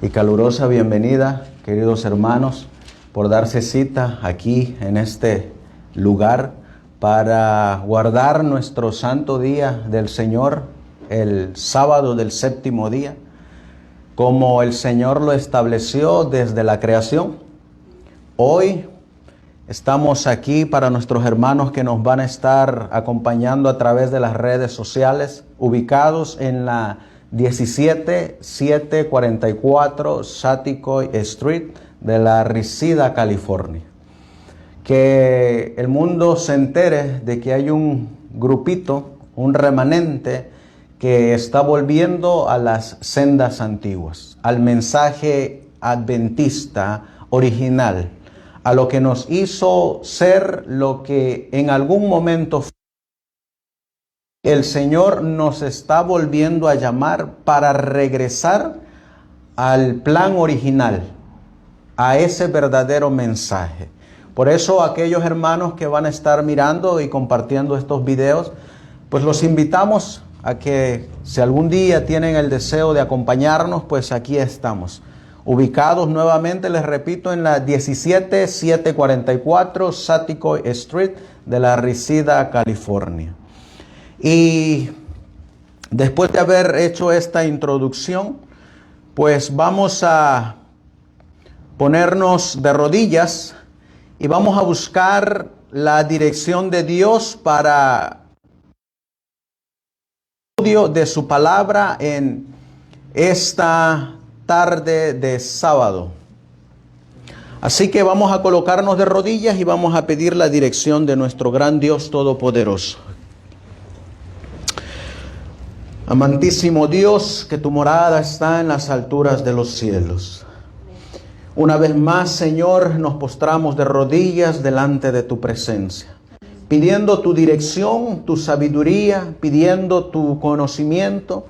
y calurosa bienvenida, queridos hermanos, por darse cita aquí en este lugar para guardar nuestro santo día del Señor, el sábado del séptimo día, como el Señor lo estableció desde la creación. Hoy estamos aquí para nuestros hermanos que nos van a estar acompañando a través de las redes sociales, ubicados en la 17744 Saticoy Street de la Reseda, California. Que el mundo se entere de que hay un grupito, un remanente que está volviendo a las sendas antiguas, al mensaje adventista original, a lo que nos hizo ser lo que en algún momento fue. El Señor nos está volviendo a llamar para regresar al plan original, a ese verdadero mensaje. Por eso aquellos hermanos que van a estar mirando y compartiendo estos videos, pues los invitamos a que si algún día tienen el deseo de acompañarnos, pues aquí estamos. Ubicados nuevamente, les repito, en la 17744 Saticoy Street de la Reseda, California. Y después de haber hecho esta introducción, pues vamos a ponernos de rodillas y vamos a buscar la dirección de Dios para el estudio de su palabra en esta tarde de sábado. Así que vamos a colocarnos de rodillas y vamos a pedir la dirección de nuestro gran Dios Todopoderoso. Amantísimo Dios, que tu morada está en las alturas de los cielos. Una vez más, Señor, nos postramos de rodillas delante de tu presencia, pidiendo tu dirección, tu sabiduría, pidiendo tu conocimiento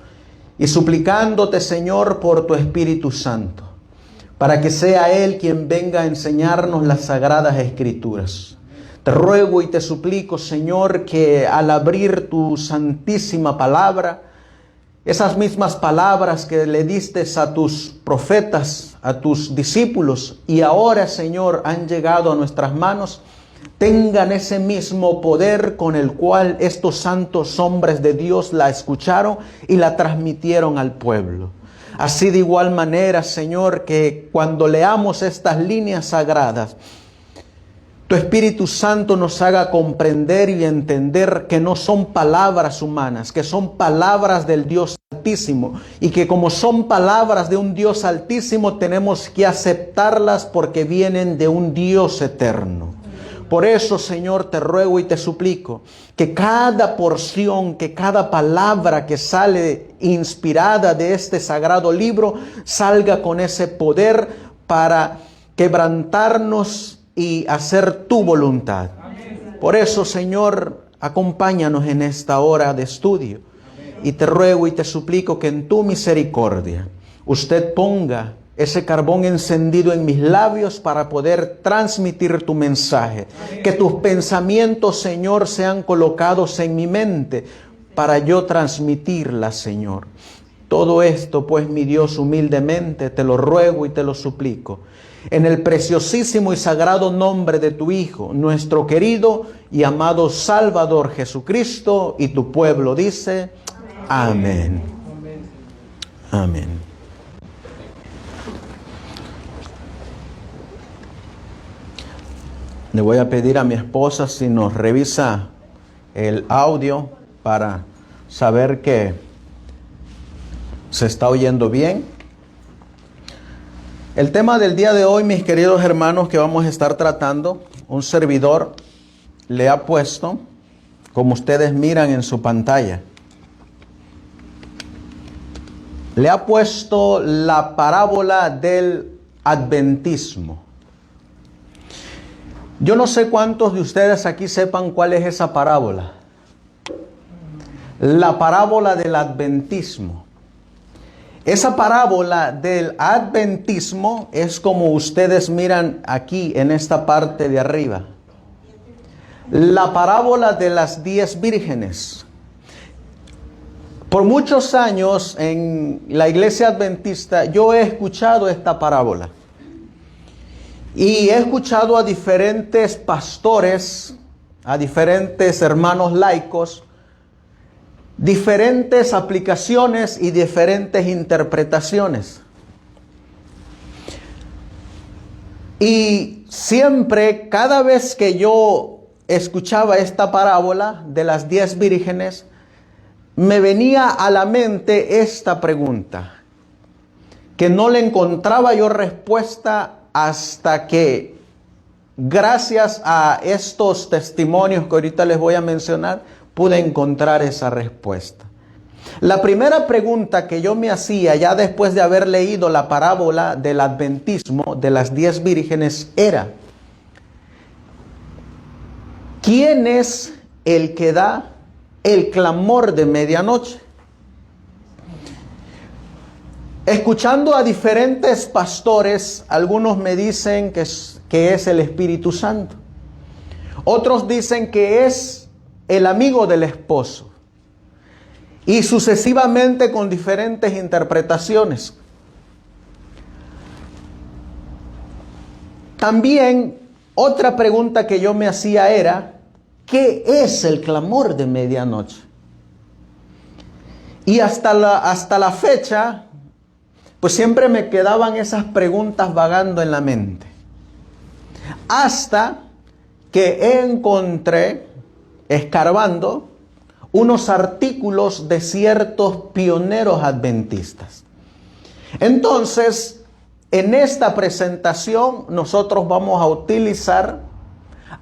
y suplicándote, Señor, por tu Espíritu Santo, para que sea Él quien venga a enseñarnos las sagradas Escrituras. Te ruego y te suplico, Señor, que al abrir tu santísima palabra, esas mismas palabras que le diste a tus profetas, a tus discípulos, y ahora, Señor, han llegado a nuestras manos, tengan ese mismo poder con el cual estos santos hombres de Dios la escucharon y la transmitieron al pueblo. Así de igual manera, Señor, que cuando leamos estas líneas sagradas, tu Espíritu Santo nos haga comprender y entender que no son palabras humanas, que son palabras del Dios Altísimo, y que como son palabras de un Dios Altísimo tenemos que aceptarlas porque vienen de un Dios eterno. Por eso, Señor, te ruego y te suplico que cada porción, que cada palabra que sale inspirada de este sagrado libro salga con ese poder para quebrantarnos y hacer tu voluntad. Amén. Por eso, Señor, acompáñanos en esta hora de estudio. Amén. Y te ruego y te suplico que en tu misericordia usted ponga ese carbón encendido en mis labios para poder transmitir tu mensaje. Amén. Que tus pensamientos, Señor, sean colocados en mi mente para yo transmitirla, Señor. Todo esto, pues, mi Dios, humildemente te lo ruego y te lo suplico, en el preciosísimo y sagrado nombre de tu Hijo, nuestro querido y amado Salvador Jesucristo, y tu pueblo dice, amén. Amén. Le voy a pedir a mi esposa si nos revisa el audio para saber que se está oyendo bien. El tema del día de hoy, mis queridos hermanos, que vamos a estar tratando, un servidor le ha puesto, como ustedes miran en su pantalla, le ha puesto la parábola del adventismo. Yo no sé cuántos de ustedes aquí sepan cuál es esa parábola. La parábola del adventismo. Esa parábola del adventismo es como ustedes miran aquí en esta parte de arriba. La parábola de las 10 vírgenes. Por muchos años en la iglesia adventista yo he escuchado esta parábola. Y he escuchado a diferentes pastores, a diferentes hermanos laicos, diferentes aplicaciones y diferentes interpretaciones. Y siempre, cada vez que yo escuchaba esta parábola de las 10 vírgenes, me venía a la mente esta pregunta, que no le encontraba yo respuesta hasta que, gracias a estos testimonios que ahorita les voy a mencionar, pude encontrar esa respuesta. La primera pregunta que yo me hacía ya después de haber leído la parábola del adventismo de las 10 vírgenes era: ¿quién es el que da el clamor de medianoche? Escuchando a diferentes pastores, algunos me dicen que es el Espíritu Santo. Otros dicen que es el amigo del esposo. Y sucesivamente con diferentes interpretaciones. También otra pregunta que yo me hacía era: ¿qué es el clamor de medianoche? Y hasta la fecha, pues siempre me quedaban esas preguntas vagando en la mente. Hasta que encontré, escarbando, unos artículos de ciertos pioneros adventistas. Entonces, en esta presentación nosotros vamos a utilizar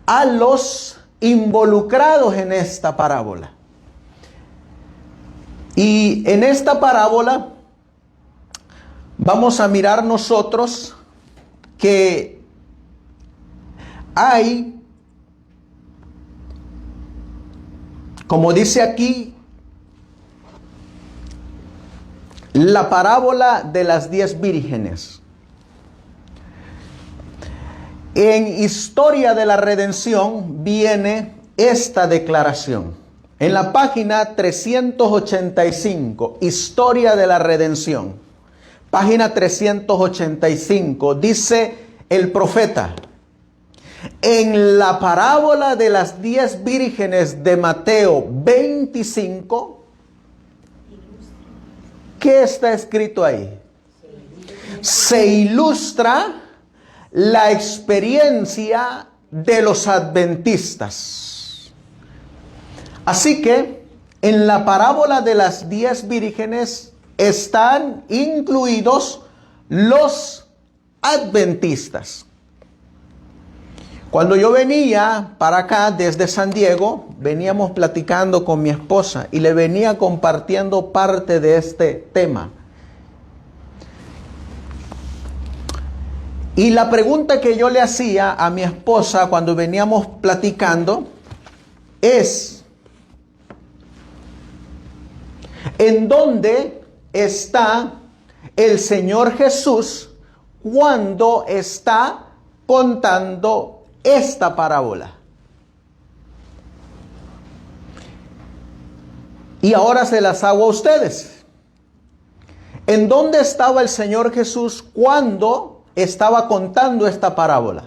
a los involucrados en esta parábola. Y en esta parábola vamos a mirar nosotros que hay, como dice aquí, la parábola de las 10 vírgenes. En Historia de la Redención viene esta declaración. En la página 385, Historia de la Redención, página 385, dice el profeta: en la parábola de las 10 vírgenes de Mateo 25, ¿qué está escrito ahí? Se ilustra la experiencia de los adventistas. Así que en la parábola de las 10 vírgenes están incluidos los adventistas. Cuando yo venía para acá desde San Diego, veníamos platicando con mi esposa y le venía compartiendo parte de este tema. Y la pregunta que yo le hacía a mi esposa cuando veníamos platicando es: ¿en dónde está el Señor Jesús cuando está contando esta parábola? Y ahora se las hago a ustedes. ¿En dónde estaba el Señor Jesús cuando estaba contando esta parábola?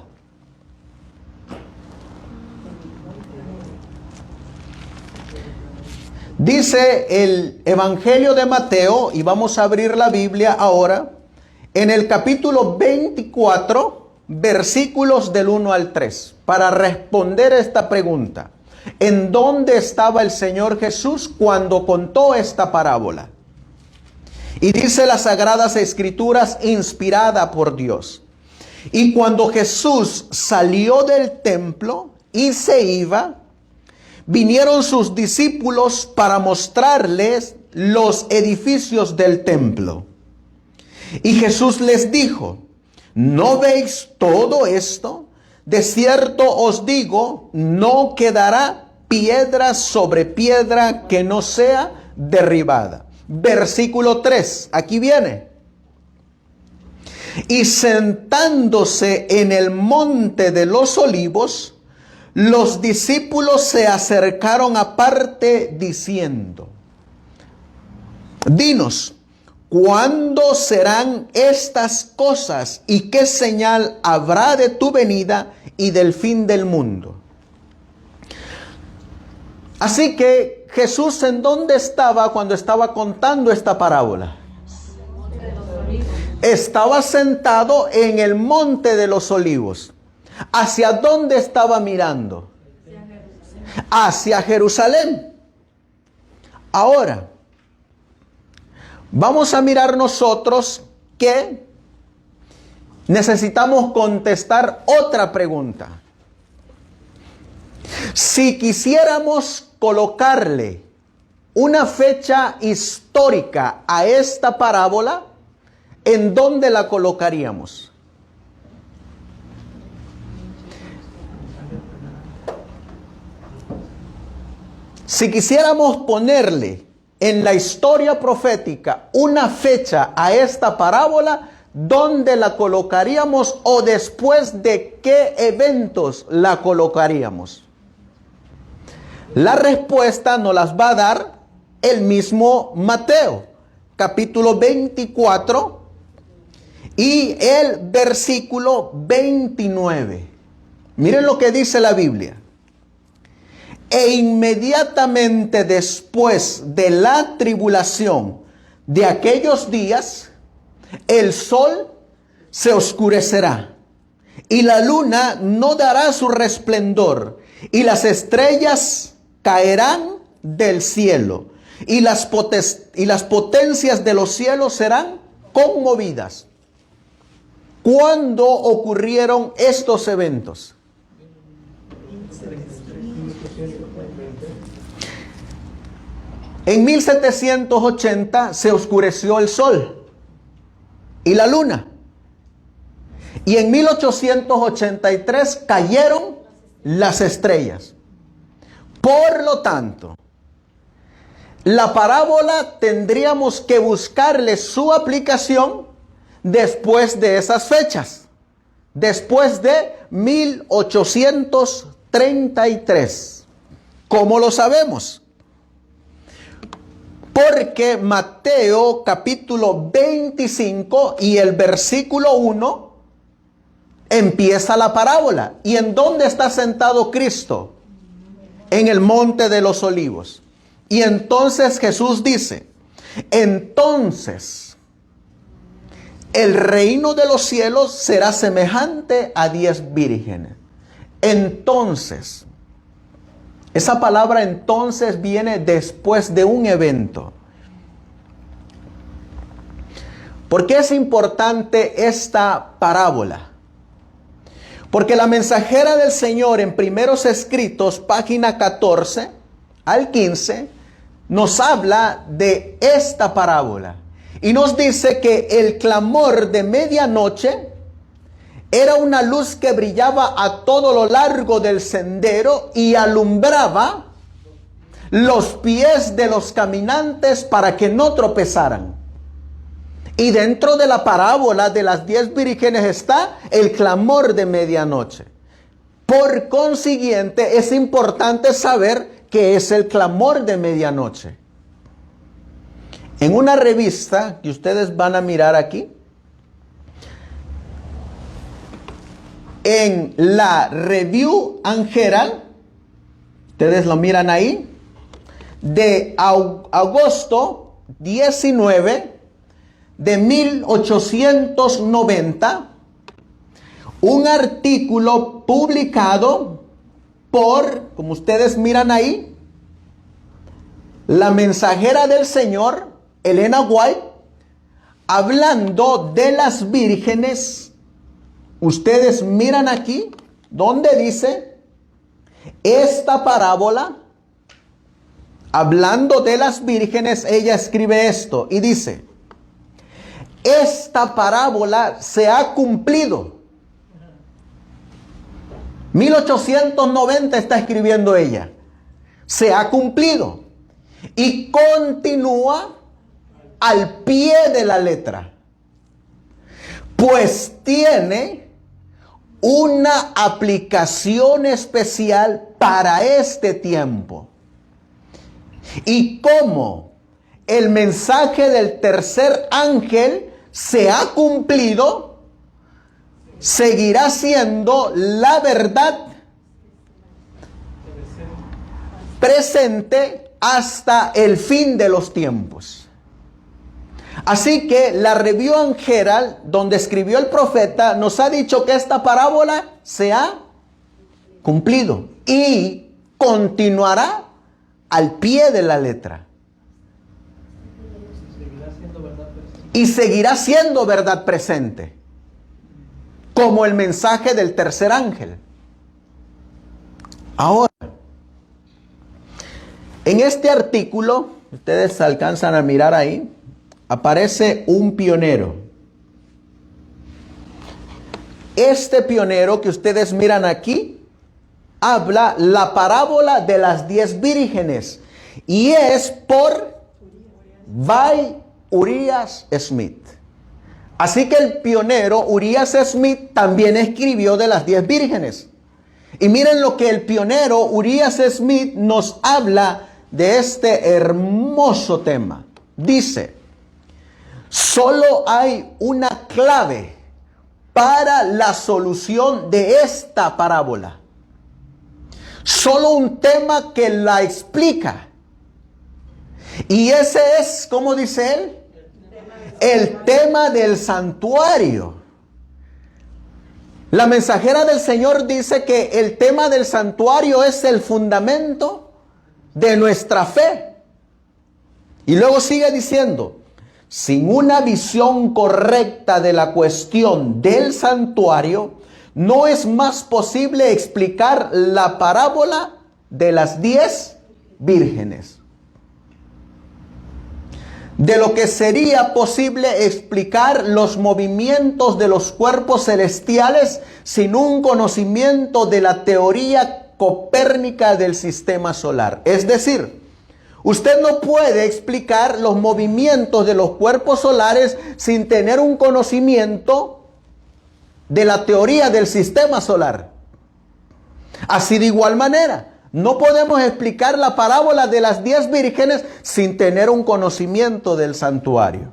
Dice el Evangelio de Mateo, y vamos a abrir la Biblia ahora, en el capítulo 24, versículos del 1 al 3, para responder esta pregunta. ¿En dónde estaba el Señor Jesús cuando contó esta parábola? Y dice las Sagradas Escrituras, inspirada por Dios: y cuando Jesús salió del templo y se iba, vinieron sus discípulos para mostrarles los edificios del templo. Y Jesús les dijo: ¿no veis todo esto? De cierto os digo, no quedará piedra sobre piedra que no sea derribada. Versículo 3, aquí viene: y sentándose en el monte de los olivos, los discípulos se acercaron aparte diciendo. Dinos, ¿cuándo serán estas cosas y qué señal habrá de tu venida y del fin del mundo? Así que Jesús, ¿en dónde estaba cuando estaba contando esta parábola? Estaba sentado en el monte de los olivos. ¿Hacia dónde estaba mirando? Hacia Jerusalén. Ahora, vamos a mirar nosotros que necesitamos contestar otra pregunta. Si quisiéramos colocarle una fecha histórica a esta parábola, ¿en dónde la colocaríamos? Si quisiéramos ponerle en la historia profética una fecha a esta parábola, ¿dónde la colocaríamos o después de qué eventos la colocaríamos? La respuesta nos las va a dar el mismo Mateo, capítulo 24 y el versículo 29. Miren lo que dice la Biblia. E inmediatamente después de la tribulación de aquellos días, el sol se oscurecerá y la luna no dará su resplandor y las estrellas caerán del cielo y las potencias de los cielos serán conmovidas. ¿Cuándo ocurrieron estos eventos? En 1780 se oscureció el sol y la luna. Y en 1883 cayeron las estrellas. Por lo tanto, la parábola tendríamos que buscarle su aplicación después de esas fechas. Después de 1833. ¿Cómo lo sabemos? Porque Mateo capítulo 25 y el versículo 1 empieza la parábola. ¿Y en dónde está sentado Cristo? En el monte de los olivos. Y entonces Jesús dice, entonces el reino de los cielos será semejante a 10 vírgenes. Entonces, esa palabra entonces viene después de un evento. ¿Por qué es importante esta parábola? Porque la mensajera del Señor en Primeros Escritos, página 14 al 15, nos habla de esta parábola. Y nos dice que el clamor de medianoche era una luz que brillaba a todo lo largo del sendero y alumbraba los pies de los caminantes para que no tropezaran. Y dentro de la parábola de las 10 vírgenes está el clamor de medianoche. Por consiguiente, es importante saber qué es el clamor de medianoche. En una revista que ustedes van a mirar aquí, en la Review and Herald, ustedes lo miran ahí, de agosto 19 de 1890, un artículo publicado por, como ustedes miran ahí, la mensajera del Señor, Elena White, hablando de las vírgenes. Ustedes miran aquí, donde dice, esta parábola, hablando de las vírgenes, ella escribe esto y dice, esta parábola se ha cumplido. 1890 está escribiendo ella. Se ha cumplido. Y continúa al pie de la letra. Pues tiene una aplicación especial para este tiempo. Y como el mensaje del tercer ángel se ha cumplido, seguirá siendo la verdad presente hasta el fin de los tiempos. Así que la Review and Herald, donde escribió el profeta, nos ha dicho que esta parábola se ha cumplido y continuará al pie de la letra. Y seguirá siendo verdad presente, como el mensaje del tercer ángel. Ahora, en este artículo, ustedes alcanzan a mirar ahí, aparece un pionero. Este pionero que ustedes miran aquí, habla la parábola de las 10 vírgenes. Y es por Urias Smith. Así que el pionero Urias Smith también escribió de las 10 vírgenes. Y miren lo que el pionero Urias Smith nos habla de este hermoso tema. Dice: solo hay una clave para la solución de esta parábola. Solo un tema que la explica. Y ese es, ¿cómo dice él? El tema del santuario. La mensajera del Señor dice que el tema del santuario es el fundamento de nuestra fe. Y luego sigue diciendo: sin una visión correcta de la cuestión del santuario, no es más posible explicar la parábola de las 10 vírgenes. De lo que sería posible explicar los movimientos de los cuerpos celestiales sin un conocimiento de la teoría copérnica del sistema solar. Es decir, usted no puede explicar los movimientos de los cuerpos solares sin tener un conocimiento de la teoría del sistema solar. Así de igual manera, no podemos explicar la parábola de las 10 vírgenes sin tener un conocimiento del santuario.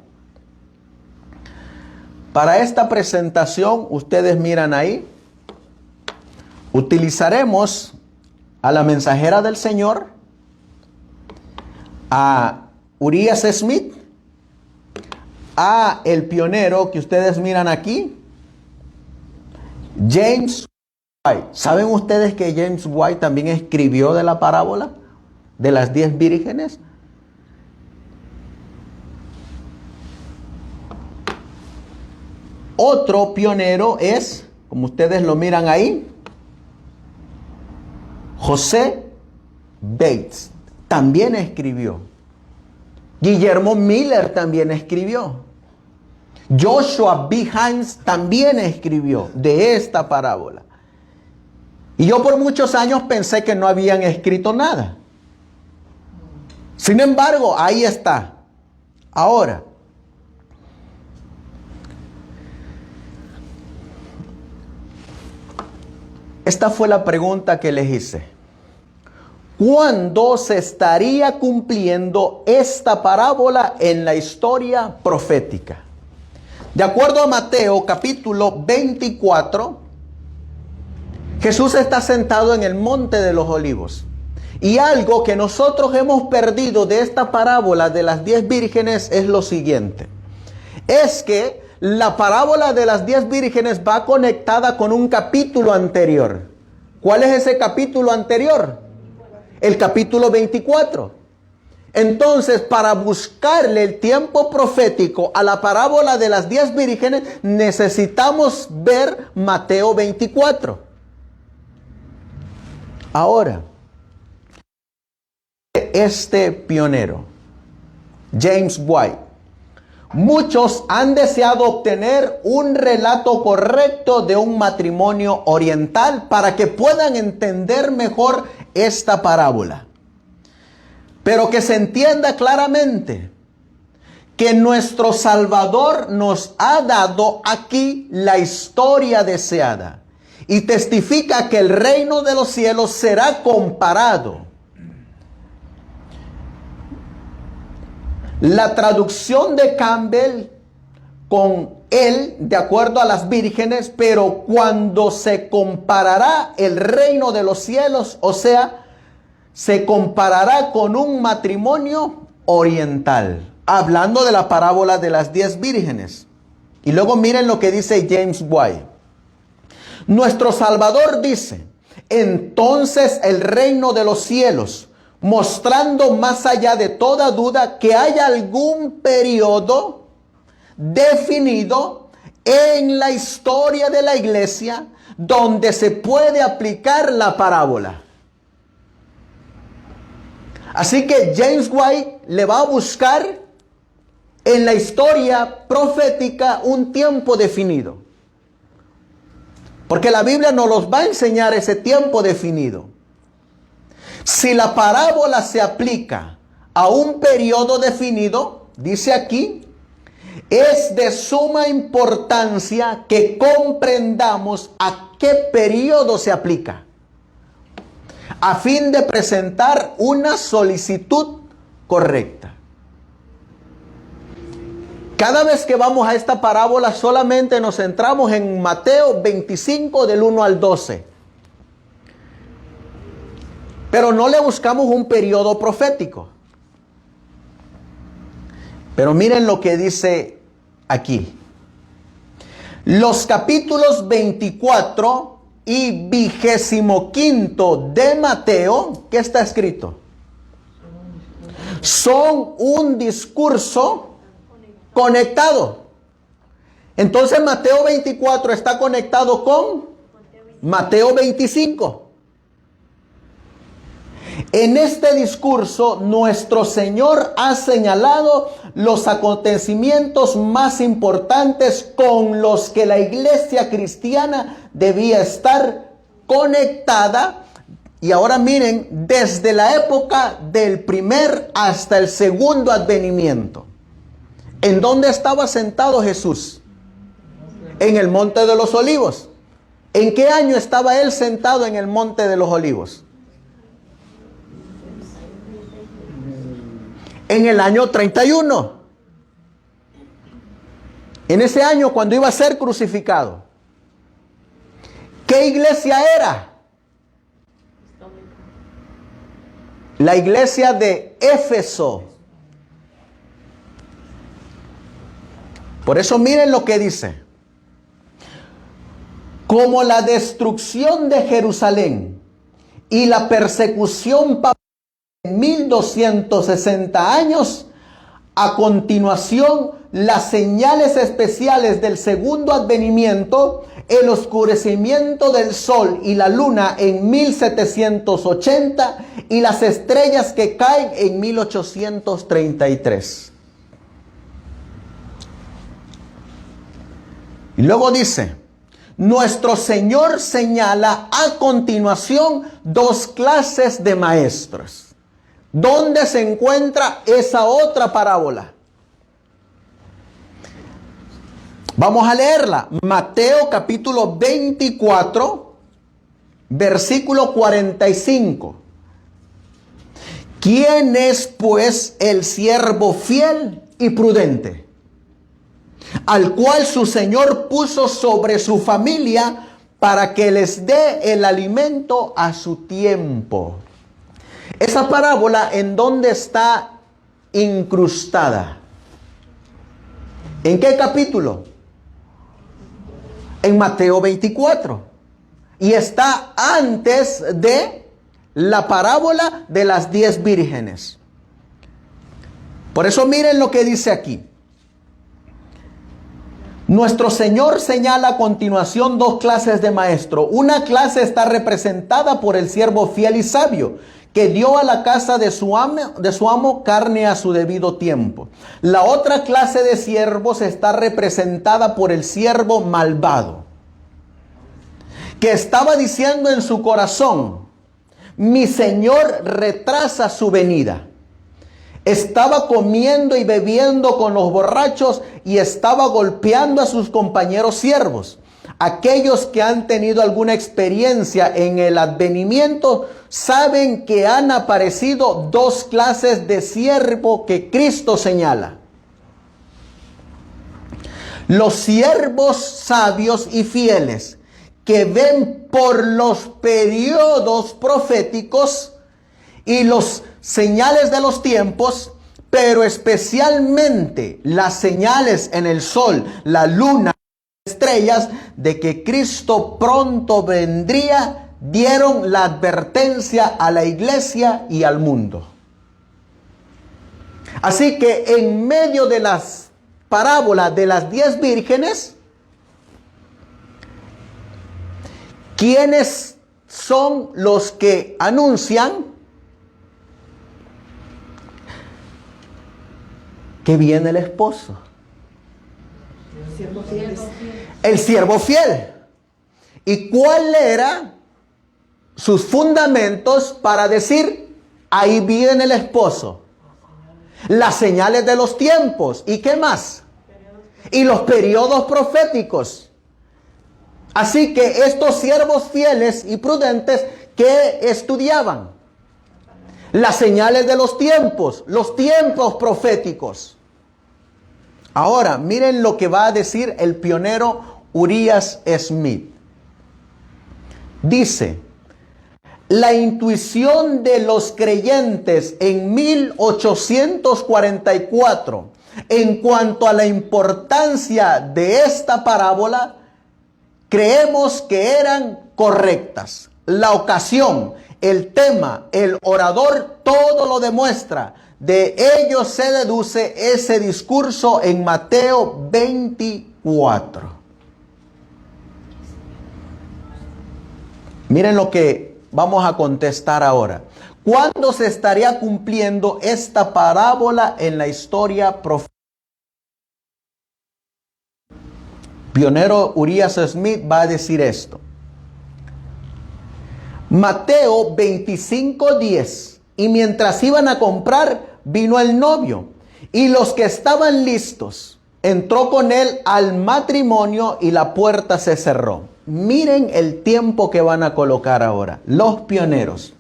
Para esta presentación, ustedes miran ahí, utilizaremos a la mensajera del Señor, a Urias Smith, a el pionero que ustedes miran aquí, James White. ¿Saben ustedes que James White también escribió de la parábola de las 10 vírgenes? Otro pionero es, como ustedes lo miran ahí, José Bates. También escribió. Guillermo Miller también escribió. Joshua B. Hines también escribió de esta parábola. Y yo por muchos años pensé que no habían escrito nada. Sin embargo, ahí está. Ahora, esta fue la pregunta que les hice. ¿Cuándo se estaría cumpliendo esta parábola en la historia profética? De acuerdo a Mateo capítulo 24, Jesús está sentado en el monte de los olivos. Y algo que nosotros hemos perdido de esta parábola de las 10 vírgenes es lo siguiente. Es que la parábola de las 10 vírgenes va conectada con un capítulo anterior. ¿Cuál es ese capítulo anterior? El capítulo 24. Entonces, para buscarle el tiempo profético a la parábola de las 10 vírgenes, necesitamos ver Mateo 24. Ahora, este pionero, James White, muchos han deseado obtener un relato correcto de un matrimonio oriental para que puedan entender mejor esta parábola. Pero que se entienda claramente que nuestro Salvador nos ha dado aquí la historia deseada y testifica que el reino de los cielos será comparado. La traducción de Campbell con él, de acuerdo a las vírgenes, pero cuando se comparará el reino de los cielos, o sea, se comparará con un matrimonio oriental, hablando de la parábola de las 10 vírgenes. Y luego miren lo que dice James White. Nuestro Salvador dice, entonces el reino de los cielos, mostrando más allá de toda duda que hay algún periodo definido en la historia de la iglesia donde se puede aplicar la parábola. Así que James White le va a buscar en la historia profética un tiempo definido. Porque la Biblia nos los va a enseñar ese tiempo definido. Si la parábola se aplica a un periodo definido, dice aquí, es de suma importancia que comprendamos a qué periodo se aplica, a fin de presentar una solicitud correcta. Cada vez que vamos a esta parábola solamente nos centramos en Mateo 25 del 1 al 12. Pero no le buscamos un periodo profético. Pero miren lo que dice aquí. Los capítulos 24 y 25 de Mateo, ¿qué está escrito? Son un discurso conectado. Entonces Mateo 24 está conectado con Mateo 25. En este discurso, nuestro Señor ha señalado los acontecimientos más importantes con los que la iglesia cristiana debía estar conectada. Y ahora miren, desde la época del primer hasta el segundo advenimiento. ¿En dónde estaba sentado Jesús? En el Monte de los Olivos. ¿En qué año estaba él sentado en el Monte de los Olivos? En el año 31. En ese año cuando iba a ser crucificado. ¿Qué iglesia era? La iglesia de Éfeso. Por eso miren lo que dice. Como la destrucción de Jerusalén y la persecución en 1260 años, a continuación las señales especiales del segundo advenimiento, el oscurecimiento del sol y la luna en 1780 y las estrellas que caen en 1833. Y luego dice, nuestro Señor señala a continuación dos clases de maestros. ¿Dónde se encuentra esa otra parábola? Vamos a leerla. Mateo capítulo 24, versículo 45. ¿Quién es pues el siervo fiel y prudente, al cual su Señor puso sobre su familia para que les dé el alimento a su tiempo? Esa parábola, ¿en dónde está incrustada? ¿En qué capítulo? En Mateo 24. Y está antes de la parábola de las 10 vírgenes. Por eso miren lo que dice aquí. Nuestro Señor señala a continuación dos clases de maestro. Una clase está representada por el siervo fiel y sabio, que dio a la casa de su amo carne a su debido tiempo. La otra clase de siervos está representada por el siervo malvado, que estaba diciendo en su corazón, mi Señor retrasa su venida. Estaba comiendo y bebiendo con los borrachos y estaba golpeando a sus compañeros siervos. Aquellos que han tenido alguna experiencia en el advenimiento saben que han aparecido dos clases de siervo que Cristo señala. Los siervos sabios y fieles que ven por los periodos proféticos y los señales de los tiempos, pero especialmente las señales en el sol, la luna, las estrellas, de que Cristo pronto vendría, dieron la advertencia a la iglesia y al mundo. Así que en medio de las parábolas de las 10 vírgenes, ¿quiénes son los que anuncian que viene el esposo? El siervo fiel. ¿Y cuál era sus fundamentos para decir, ahí viene el esposo? Las señales de los tiempos. ¿Y qué más? Y los periodos proféticos. Así que estos siervos fieles y prudentes, ¿qué estudiaban? Las señales de los tiempos proféticos. Ahora, miren lo que va a decir el pionero Urias Smith. Dice, la intuición de los creyentes en 1844 en cuanto a la importancia de esta parábola, creemos que eran correctas. La ocasión, el tema, el orador, todo lo demuestra. De ello se deduce ese discurso en Mateo 24. Miren lo que vamos a contestar ahora. ¿Cuándo se estaría cumpliendo esta parábola en la historia profética? Pionero Urias Smith va a decir esto. Mateo 25:10. Y mientras iban a comprar, vino el novio. Y los que estaban listos, entró con él al matrimonio y la puerta se cerró. Miren el tiempo que van a colocar ahora. Los pioneros.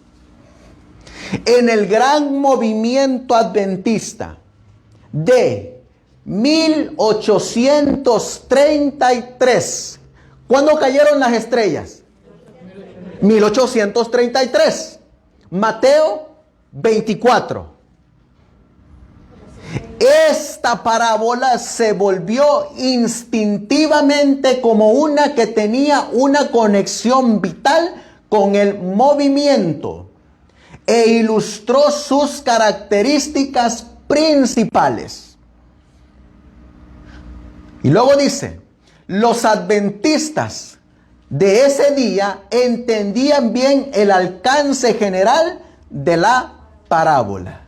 En el gran movimiento adventista de 1833. ¿Cuándo cayeron las estrellas? 1833. Mateo 24. Esta parábola se volvió instintivamente como una que tenía una conexión vital con el movimiento e ilustró sus características principales. Y luego dice, los adventistas de ese día entendían bien el alcance general de la parábola.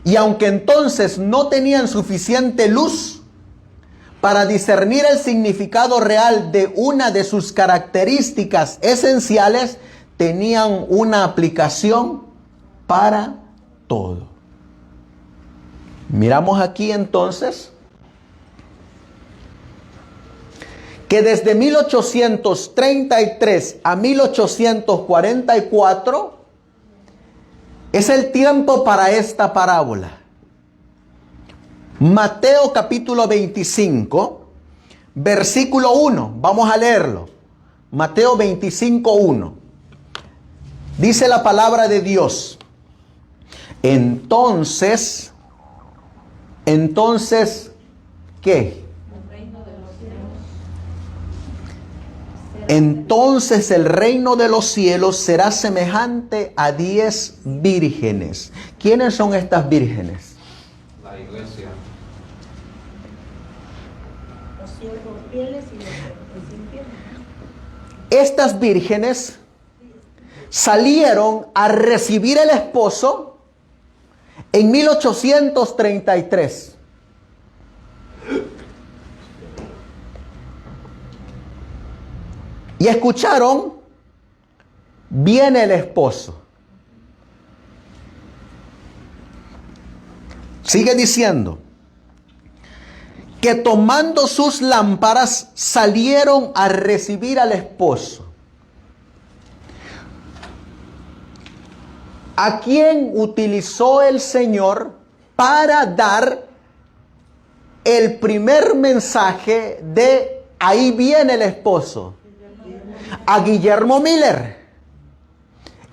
Y aunque entonces no tenían suficiente luz para discernir el significado real de una de sus características esenciales, tenían una aplicación para todo. Miramos aquí entonces que desde 1833 a 1844 es el tiempo para esta parábola. Mateo capítulo 25, versículo 1. Vamos a leerlo. Mateo 25, 1. Dice la palabra de Dios. Entonces, ¿qué? Entonces el reino de los cielos será semejante a 10 vírgenes. ¿Quiénes son estas vírgenes? La iglesia. Los siervos fieles y los infieles. Estas vírgenes salieron a recibir el esposo en 1833. Y escucharon, viene el esposo. Sigue diciendo que tomando sus lámparas salieron a recibir al esposo. ¿A quién utilizó el Señor para dar el primer mensaje de ahí viene el esposo? A Guillermo Miller.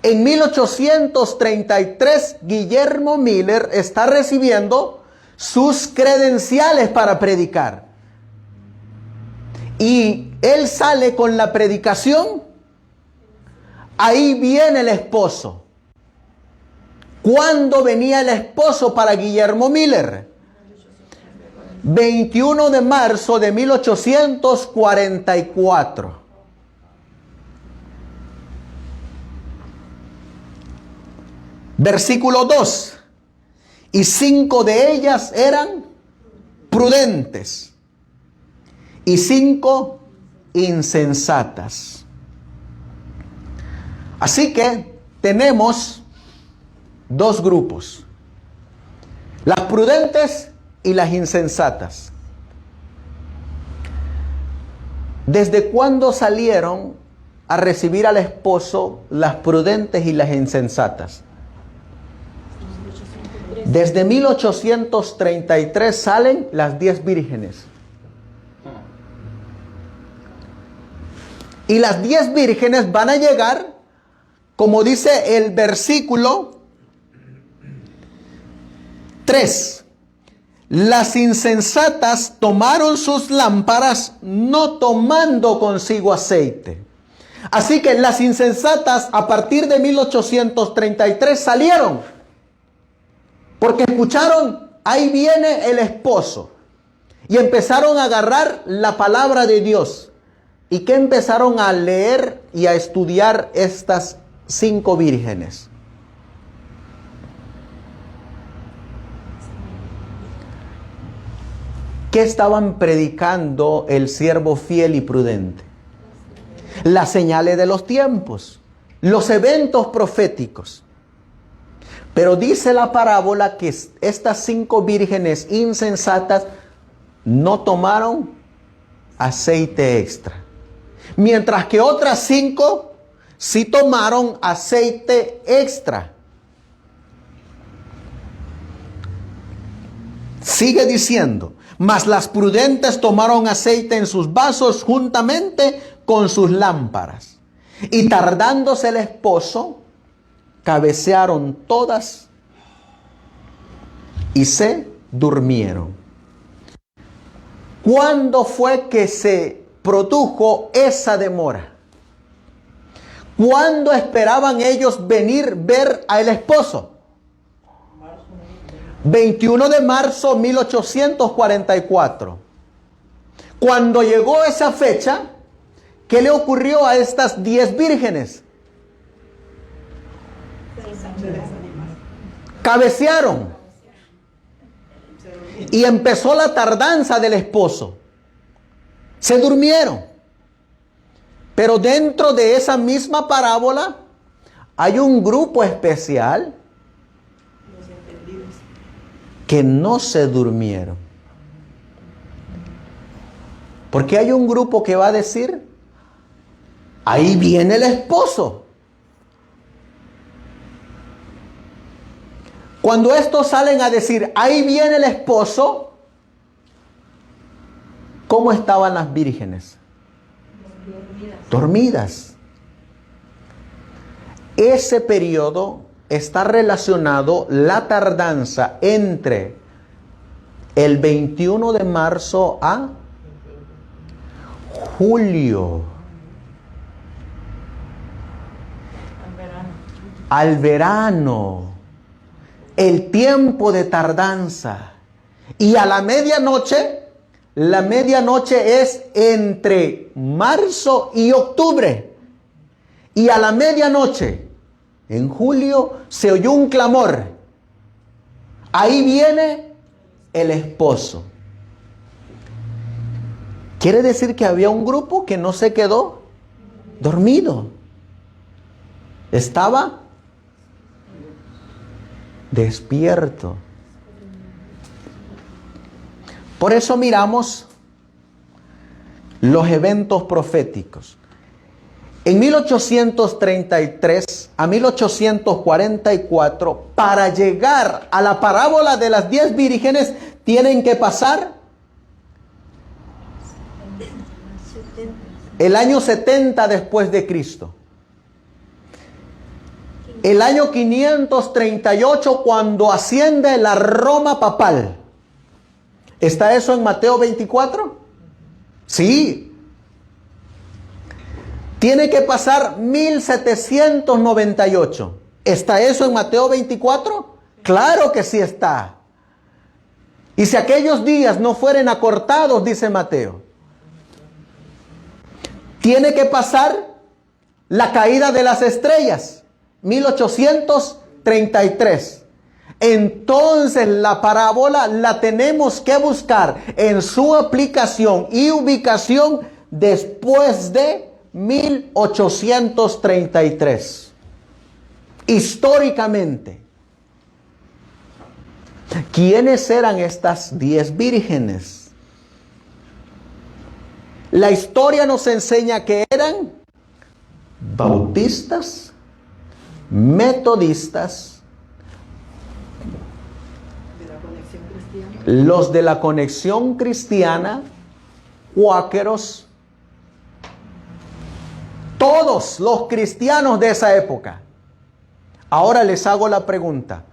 En 1833, Guillermo Miller está recibiendo sus credenciales para predicar. Y él sale con la predicación, ahí viene el esposo. ¿Cuándo venía el esposo para Guillermo Miller? 21 de marzo de 1844. Versículo 2. Y 5 de ellas eran prudentes y 5 insensatas. Así que tenemos dos grupos: las prudentes y las insensatas. ¿Desde cuándo salieron a recibir al esposo las prudentes y las insensatas? Desde 1833 salen las 10 vírgenes. Y las 10 vírgenes van a llegar, como dice el versículo 3. Las insensatas tomaron sus lámparas, no tomando consigo aceite. Así que las insensatas a partir de 1833 salieron. Porque escucharon, ahí viene el esposo. Y empezaron a agarrar la palabra de Dios. ¿Y qué empezaron a leer y a estudiar estas 5 vírgenes? ¿Qué estaban predicando el siervo fiel y prudente? Las señales de los tiempos, los eventos proféticos. Pero dice la parábola que estas 5 vírgenes insensatas no tomaron aceite extra. Mientras que otras 5 sí tomaron aceite extra. Sigue diciendo, mas las prudentes tomaron aceite en sus vasos juntamente con sus lámparas. Y tardándose el esposo, cabecearon todas y se durmieron. ¿Cuándo fue que se produjo esa demora? ¿Cuándo esperaban ellos venir ver al esposo? 21 de marzo de 1844. Cuando llegó esa fecha, ¿qué le ocurrió a estas 10 vírgenes? Cabecearon. Y empezó la tardanza del esposo. Se durmieron. Pero dentro de esa misma parábola hay un grupo especial que no se durmieron. Porque hay un grupo que va a decir, ahí viene el esposo. Cuando estos salen a decir, ahí viene el esposo, ¿cómo estaban las vírgenes? Dormidas. Ese periodo está relacionado, la tardanza entre el 21 de marzo a julio. Al verano. El tiempo de tardanza. Y a la medianoche es entre marzo y octubre. Y a la medianoche, en julio, se oyó un clamor. Ahí viene el esposo. Quiere decir que había un grupo que no se quedó dormido. Estaba despierto. Por eso miramos los eventos proféticos. En 1833 a 1844, para llegar a la parábola de las 10 vírgenes, tienen que pasar el año 70 después de Cristo. El año 538, cuando asciende la Roma papal. ¿Está eso en Mateo 24? Sí. Tiene que pasar 1798. ¿Está eso en Mateo 24? Claro que sí está. Y si aquellos días no fueren acortados, dice Mateo, tiene que pasar la caída de las estrellas, 1833. Entonces la parábola la tenemos que buscar en su aplicación y ubicación después de 1833. Históricamente, ¿quiénes eran estas 10 vírgenes? La historia nos enseña que eran bautistas, metodistas, los de la Conexión Cristiana, cuáqueros, todos los cristianos de esa época. Ahora les hago la pregunta.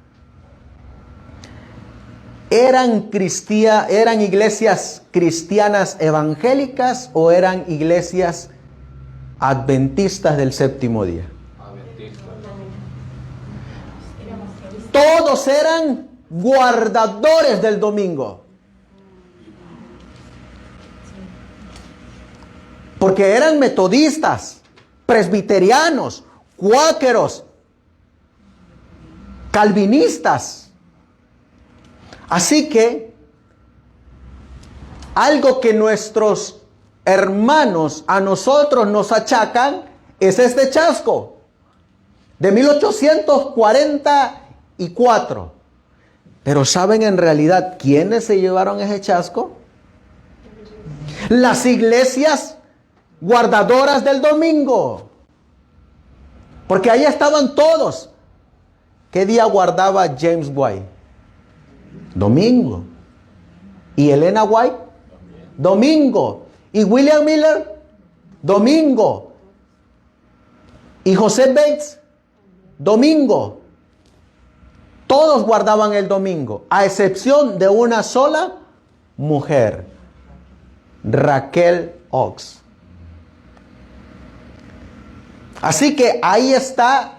¿Eran iglesias cristianas evangélicas o eran iglesias adventistas del séptimo día? Todos eran guardadores del domingo. Porque eran metodistas, presbiterianos, cuáqueros, calvinistas. Así que algo que nuestros hermanos a nosotros nos achacan es este chasco de 1844. Pero ¿saben en realidad quiénes se llevaron ese chasco? Las iglesias guardadoras del domingo. Porque ahí estaban todos. ¿Qué día guardaba James White? Domingo. ¿Y Elena White? Domingo. ¿Y William Miller? Domingo. ¿Y José Bates? Domingo. Todos guardaban el domingo, a excepción de una sola mujer, Raquel Oaks. Así que ahí está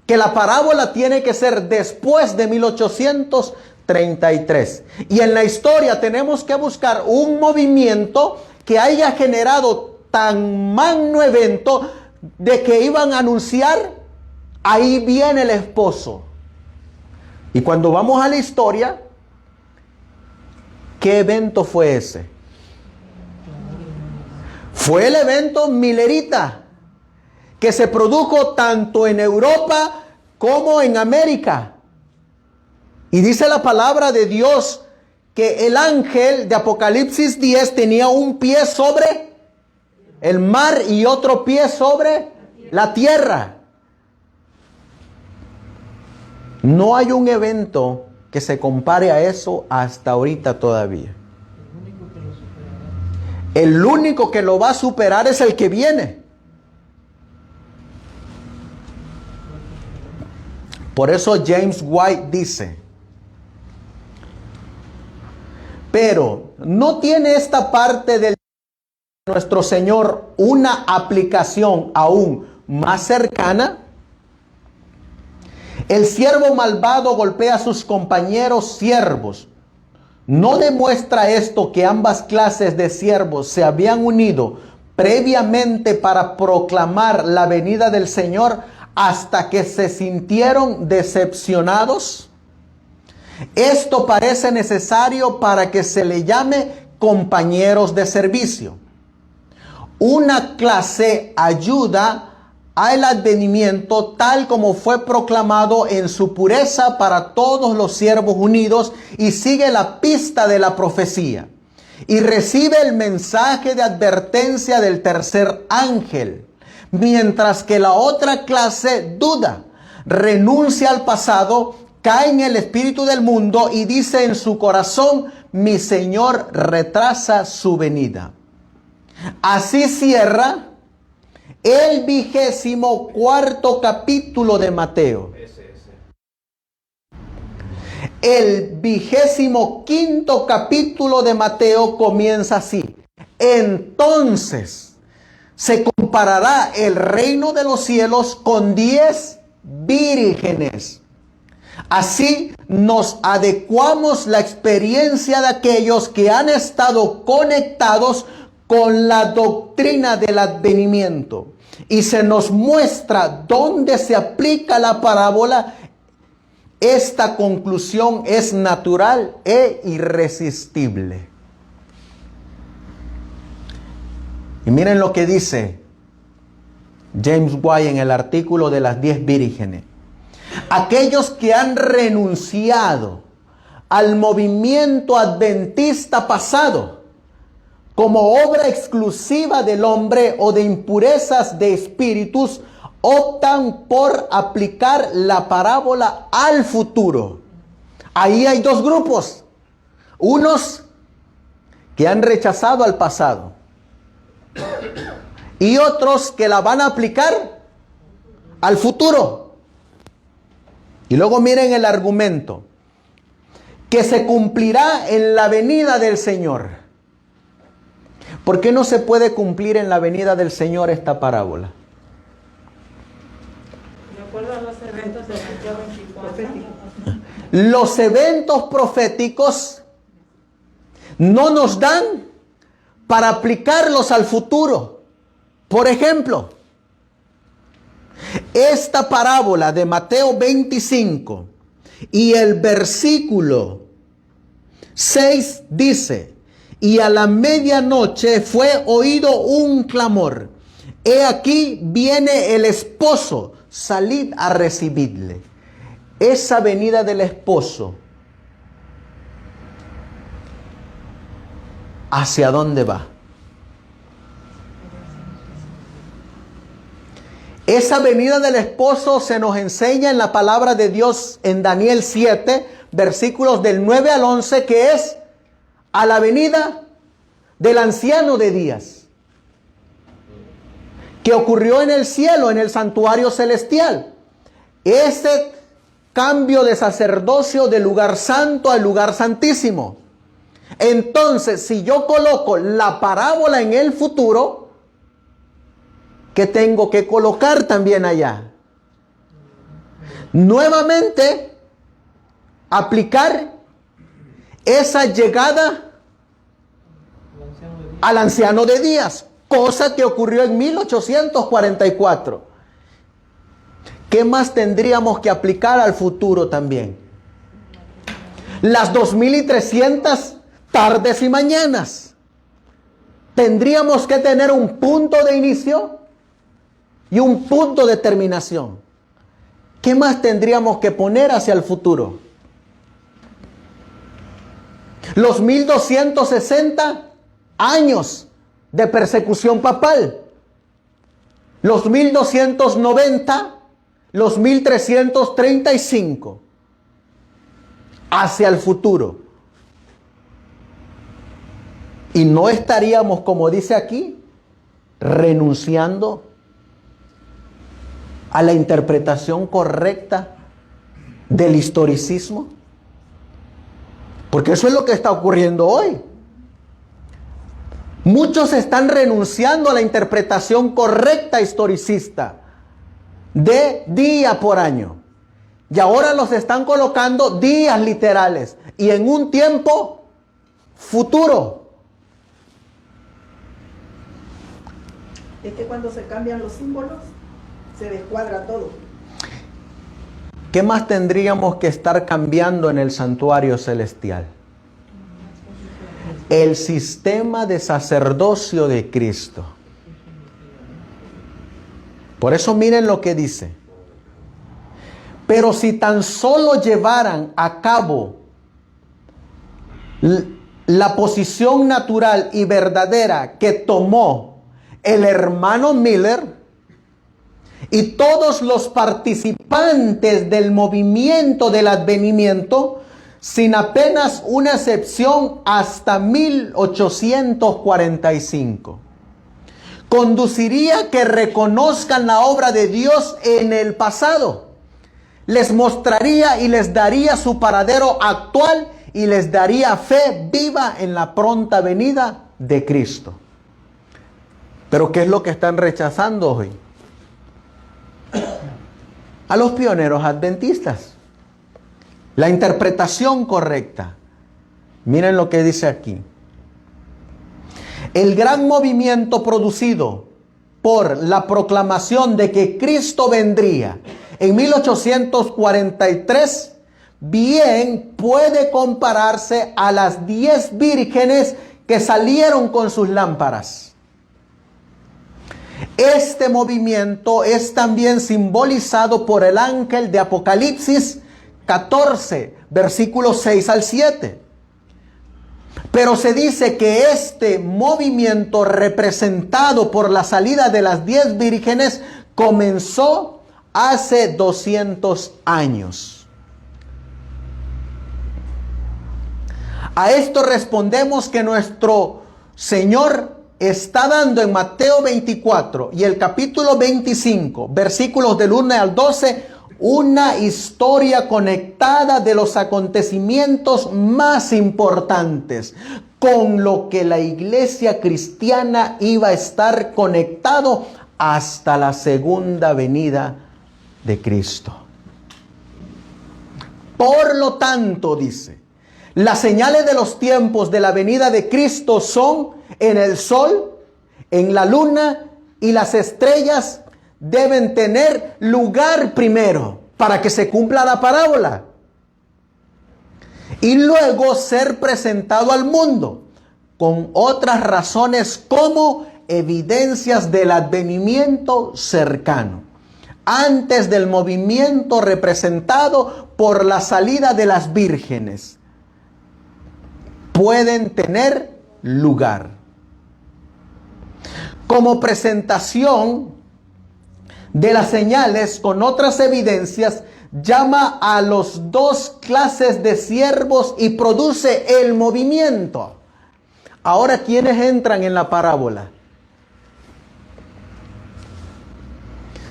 que la parábola tiene que ser después de 1833. Y en la historia tenemos que buscar un movimiento que haya generado tan magno evento de que iban a anunciar, ahí viene el esposo. Y cuando vamos a la historia, ¿qué evento fue ese? Fue el evento milerita, que se produjo tanto en Europa como en América. Y dice la palabra de Dios que el ángel de Apocalipsis 10 tenía un pie sobre el mar y otro pie sobre la tierra. No hay un evento que se compare a eso hasta ahorita todavía. El único que lo va a superar es el que viene. Por eso James White dice, pero ¿no tiene esta parte de nuestro Señor una aplicación aún más cercana? El siervo malvado golpea a sus compañeros siervos. ¿No demuestra esto que ambas clases de siervos se habían unido previamente para proclamar la venida del Señor hasta que se sintieron decepcionados? Esto parece necesario para que se le llame compañeros de servicio. Una clase ayuda al advenimiento tal como fue proclamado en su pureza para todos los siervos unidos, y sigue la pista de la profecía y recibe el mensaje de advertencia del tercer ángel, mientras que la otra clase duda, renuncia al pasado, cae en el espíritu del mundo y dice en su corazón: mi Señor retrasa su venida. Así cierra el 24º capítulo de Mateo. El 25º capítulo de Mateo comienza así: entonces se comparará el reino de los cielos con 10 vírgenes. Así nos adecuamos la experiencia de aquellos que han estado conectados con la doctrina del advenimiento, y se nos muestra dónde se aplica la parábola. Esta conclusión es natural e irresistible. Y miren lo que dice James White en el artículo de las 10 vírgenes. Aquellos que han renunciado al movimiento adventista pasado como obra exclusiva del hombre o de impurezas de espíritus, optan por aplicar la parábola al futuro. Ahí hay dos grupos: unos que han rechazado al pasado y otros que la van a aplicar al futuro. Y luego miren el argumento: que se cumplirá en la venida del Señor. ¿Por qué no se puede cumplir en la venida del Señor esta parábola? De acuerdo a los eventos de Mateo 24. Los eventos proféticos no nos dan para aplicarlos al futuro. Por ejemplo, esta parábola de Mateo 25 y el versículo 6 dice: y a la medianoche fue oído un clamor: he aquí viene el esposo, salid a recibirle. Esa venida del esposo, ¿hacia dónde va? Esa venida del esposo se nos enseña en la palabra de Dios en Daniel 7, versículos del 9 al 11, que es a la venida del anciano de días, que ocurrió en el cielo, en el santuario celestial. Ese cambio de sacerdocio del lugar santo al lugar santísimo. Entonces, si yo coloco la parábola en el futuro, ¿qué tengo que colocar también allá? Nuevamente, aplicar esa llegada al anciano de días, cosa que ocurrió en 1844. ¿Qué más tendríamos que aplicar al futuro también? Las 2300 tardes y mañanas. Tendríamos que tener un punto de inicio y un punto de terminación. ¿Qué más tendríamos que poner hacia el futuro? Los 1260 años de persecución papal, los 1290, los 1335, hacia el futuro. Y no estaríamos, como dice aquí, renunciando a la interpretación correcta del historicismo. Porque eso es lo que está ocurriendo hoy. Muchos están renunciando a la interpretación correcta historicista de día por año. Y ahora los están colocando días literales y en un tiempo futuro. Es que cuando se cambian los símbolos, se descuadra todo. ¿Qué más tendríamos que estar cambiando en el santuario celestial? El sistema de sacerdocio de Cristo. Por eso miren lo que dice. Pero si tan solo llevaran a cabo la posición natural y verdadera que tomó el hermano Miller y todos los participantes del movimiento del advenimiento, sin apenas una excepción, hasta 1845, conduciría que reconozcan la obra de Dios en el pasado. Les mostraría y les daría su paradero actual y les daría fe viva en la pronta venida de Cristo. Pero ¿qué es lo que están rechazando hoy? A los pioneros adventistas. La interpretación correcta. Miren lo que dice aquí. El gran movimiento producido por la proclamación de que Cristo vendría en 1843 bien puede compararse a las 10 vírgenes que salieron con sus lámparas. Este movimiento es también simbolizado por el ángel de Apocalipsis 14, versículos 6 al 7. Pero se dice que este movimiento representado por la salida de las 10 vírgenes comenzó hace 200 años. A esto respondemos que nuestro Señor está dando en Mateo 24 y el capítulo 25, versículos del 1 al 12, una historia conectada de los acontecimientos más importantes, con lo que la iglesia cristiana iba a estar conectado hasta la segunda venida de Cristo. Por lo tanto, dice, las señales de los tiempos de la venida de Cristo son en el sol, en la luna y las estrellas. Deben tener lugar primero para que se cumpla la parábola y luego ser presentado al mundo con otras razones como evidencias del advenimiento cercano, antes del movimiento representado por la salida de las vírgenes. Pueden tener lugar. Como presentación de las señales con otras evidencias, llama a los dos clases de siervos y produce el movimiento. Ahora, ¿quiénes entran en la parábola?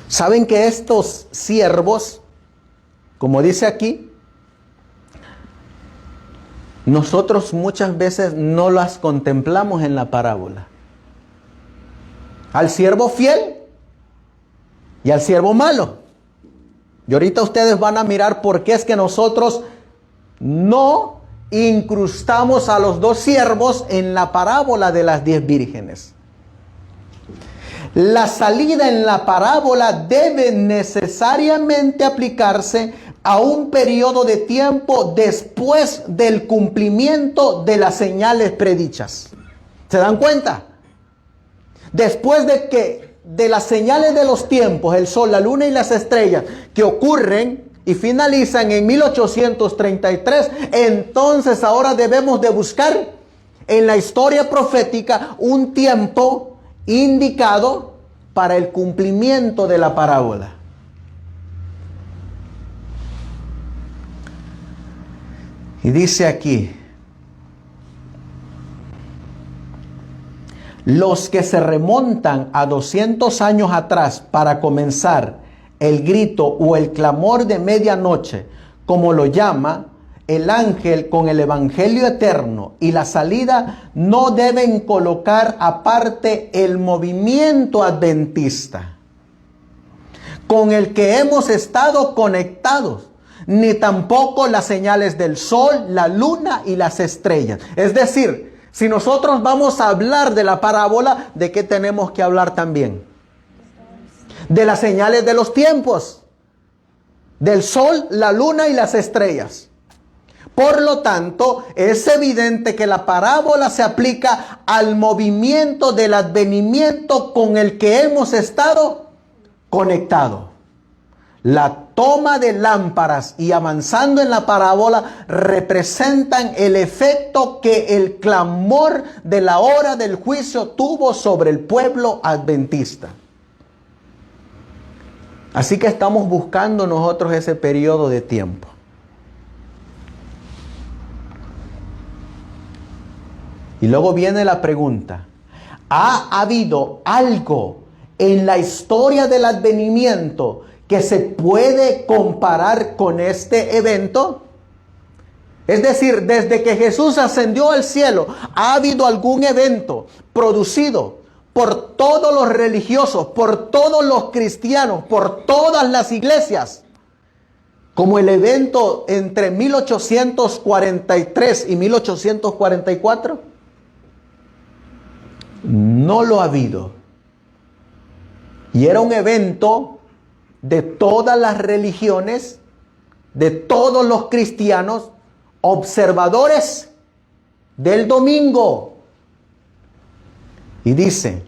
Saben que estos siervos, como dice aquí, nosotros muchas veces no las contemplamos en la parábola. Al siervo fiel y al siervo malo. Y ahorita ustedes van a mirar por qué es que nosotros no incrustamos a los dos siervos en la parábola de las 10 vírgenes. La salida en la parábola debe necesariamente aplicarse a un periodo de tiempo después del cumplimiento de las señales predichas. ¿Se dan cuenta? Después de las señales de los tiempos, el sol, la luna y las estrellas, que ocurren y finalizan en 1833, entonces ahora debemos de buscar en la historia profética un tiempo indicado para el cumplimiento de la parábola. Y dice aquí, los que se remontan a 200 años atrás para comenzar el grito o el clamor de medianoche, como lo llama el ángel con el evangelio eterno y la salida, no deben colocar aparte el movimiento adventista con el que hemos estado conectados, ni tampoco las señales del sol, la luna y las estrellas. Es decir, si nosotros vamos a hablar de la parábola, ¿de qué tenemos que hablar también? De las señales de los tiempos, del sol, la luna y las estrellas. Por lo tanto, es evidente que la parábola se aplica al movimiento del advenimiento con el que hemos estado conectado. La toma de lámparas y avanzando en la parábola representan el efecto que el clamor de la hora del juicio tuvo sobre el pueblo adventista. Así que estamos buscando nosotros ese periodo de tiempo. Y luego viene la pregunta: ¿ha habido algo en la historia del advenimiento que se puede comparar con este evento? Es decir, desde que Jesús ascendió al cielo, ¿ha habido algún evento producido por todos los religiosos, por todos los cristianos, por todas las iglesias, como el evento entre 1843 y 1844? No lo ha habido. Y era un evento de todas las religiones, de todos los cristianos, observadores del domingo. Y dice: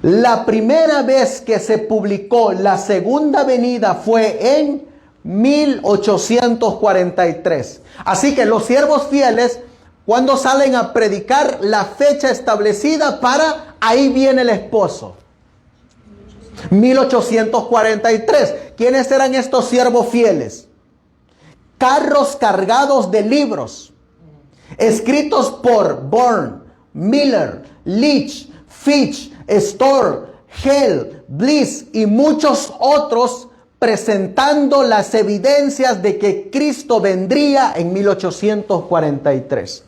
la primera vez que se publicó la segunda venida fue en 1843. Así que los siervos fieles, cuando salen a predicar, la fecha establecida para ahí viene el esposo. 1843. ¿Quiénes eran estos siervos fieles? Carros cargados de libros, escritos por Bourne, Miller, Leach, Fitch, Storr, Hell, Bliss y muchos otros, presentando las evidencias de que Cristo vendría en 1843.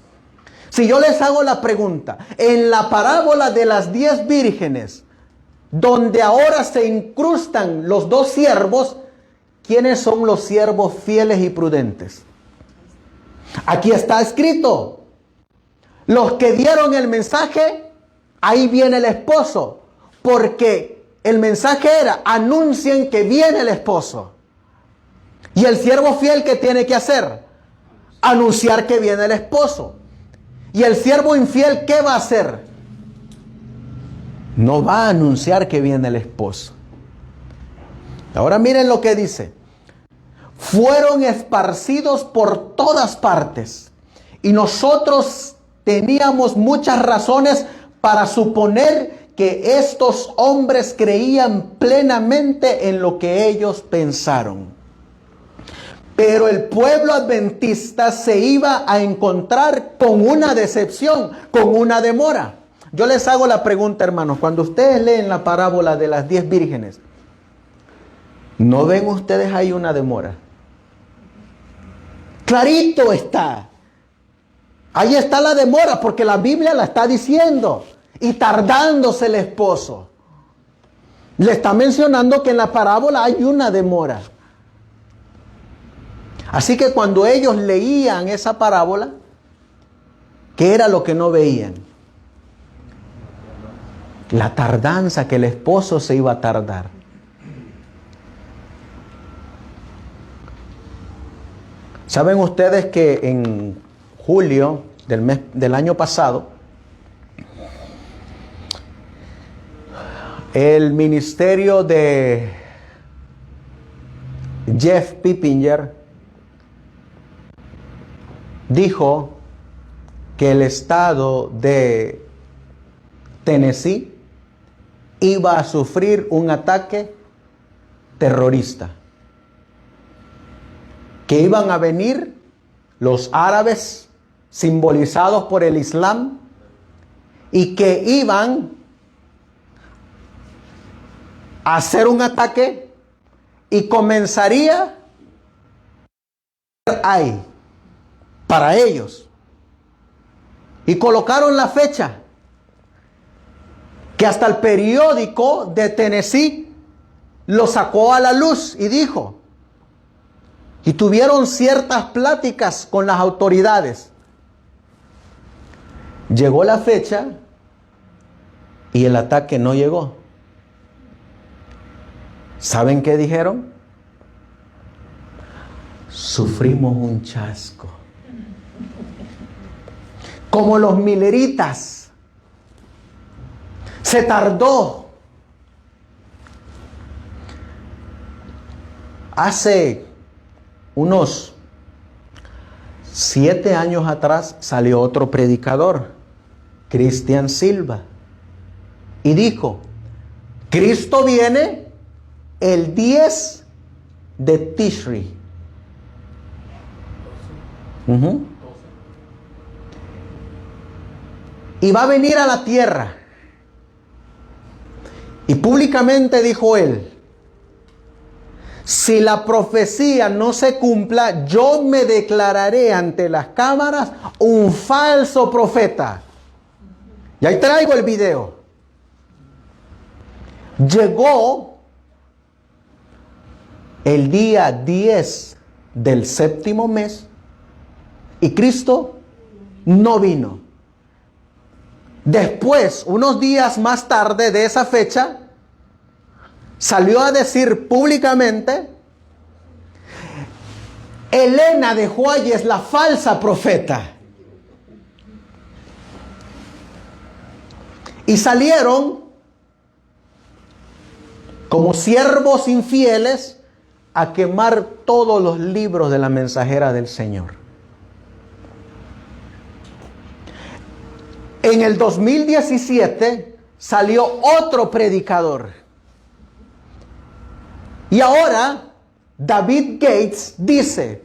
Si yo les hago la pregunta, en la parábola de las 10 vírgenes, donde ahora se incrustan los dos siervos, ¿quiénes son los siervos fieles y prudentes? Aquí está escrito: los que dieron el mensaje, ahí viene el esposo, porque el mensaje era: anuncien que viene el esposo. Y el siervo fiel, ¿qué tiene que hacer? Anunciar que viene el esposo. Y el siervo infiel, ¿qué va a hacer? No va a anunciar que viene el esposo. Ahora miren lo que dice: fueron esparcidos por todas partes, y nosotros teníamos muchas razones para suponer que estos hombres creían plenamente en lo que ellos pensaron. Pero el pueblo adventista se iba a encontrar con una decepción, con una demora. Yo les hago la pregunta, hermanos, cuando ustedes leen la parábola de las 10 vírgenes, ¿no ven ustedes ahí una demora? Clarito está. Ahí está la demora, porque la Biblia la está diciendo. Y tardándose el esposo. Le está mencionando que en la parábola hay una demora. Así que cuando ellos leían esa parábola, ¿qué era lo que no veían? La tardanza, que el esposo se iba a tardar. ¿Saben ustedes que en julio del año pasado, el ministerio de Jeff Pippinger dijo que el estado de Tennessee iba a sufrir un ataque terrorista? Que iban a venir los árabes simbolizados por el Islam y que iban a hacer un ataque y comenzaría ahí para ellos. Y colocaron la fecha que hasta el periódico de Tennessee lo sacó a la luz y dijo, y tuvieron ciertas pláticas con las autoridades. Llegó la fecha y el ataque no llegó. ¿Saben qué dijeron? Sufrimos un chasco. Como los milleritas. Se tardó. Hace unos 7 años atrás salió otro predicador, Cristian Silva, y dijo, Cristo viene el 10 de Tishri. Y va a venir a la tierra. Y públicamente dijo él, si la profecía no se cumpla, yo me declararé ante las cámaras un falso profeta. Y ahí traigo el video. Llegó el día 10 del 7º mes y Cristo no vino. Después, unos días más tarde de esa fecha, salió a decir públicamente, Elena de White es la falsa profeta. Y salieron como siervos infieles a quemar todos los libros de la mensajera del Señor. En el 2017 salió otro predicador. Y ahora David Gates dice,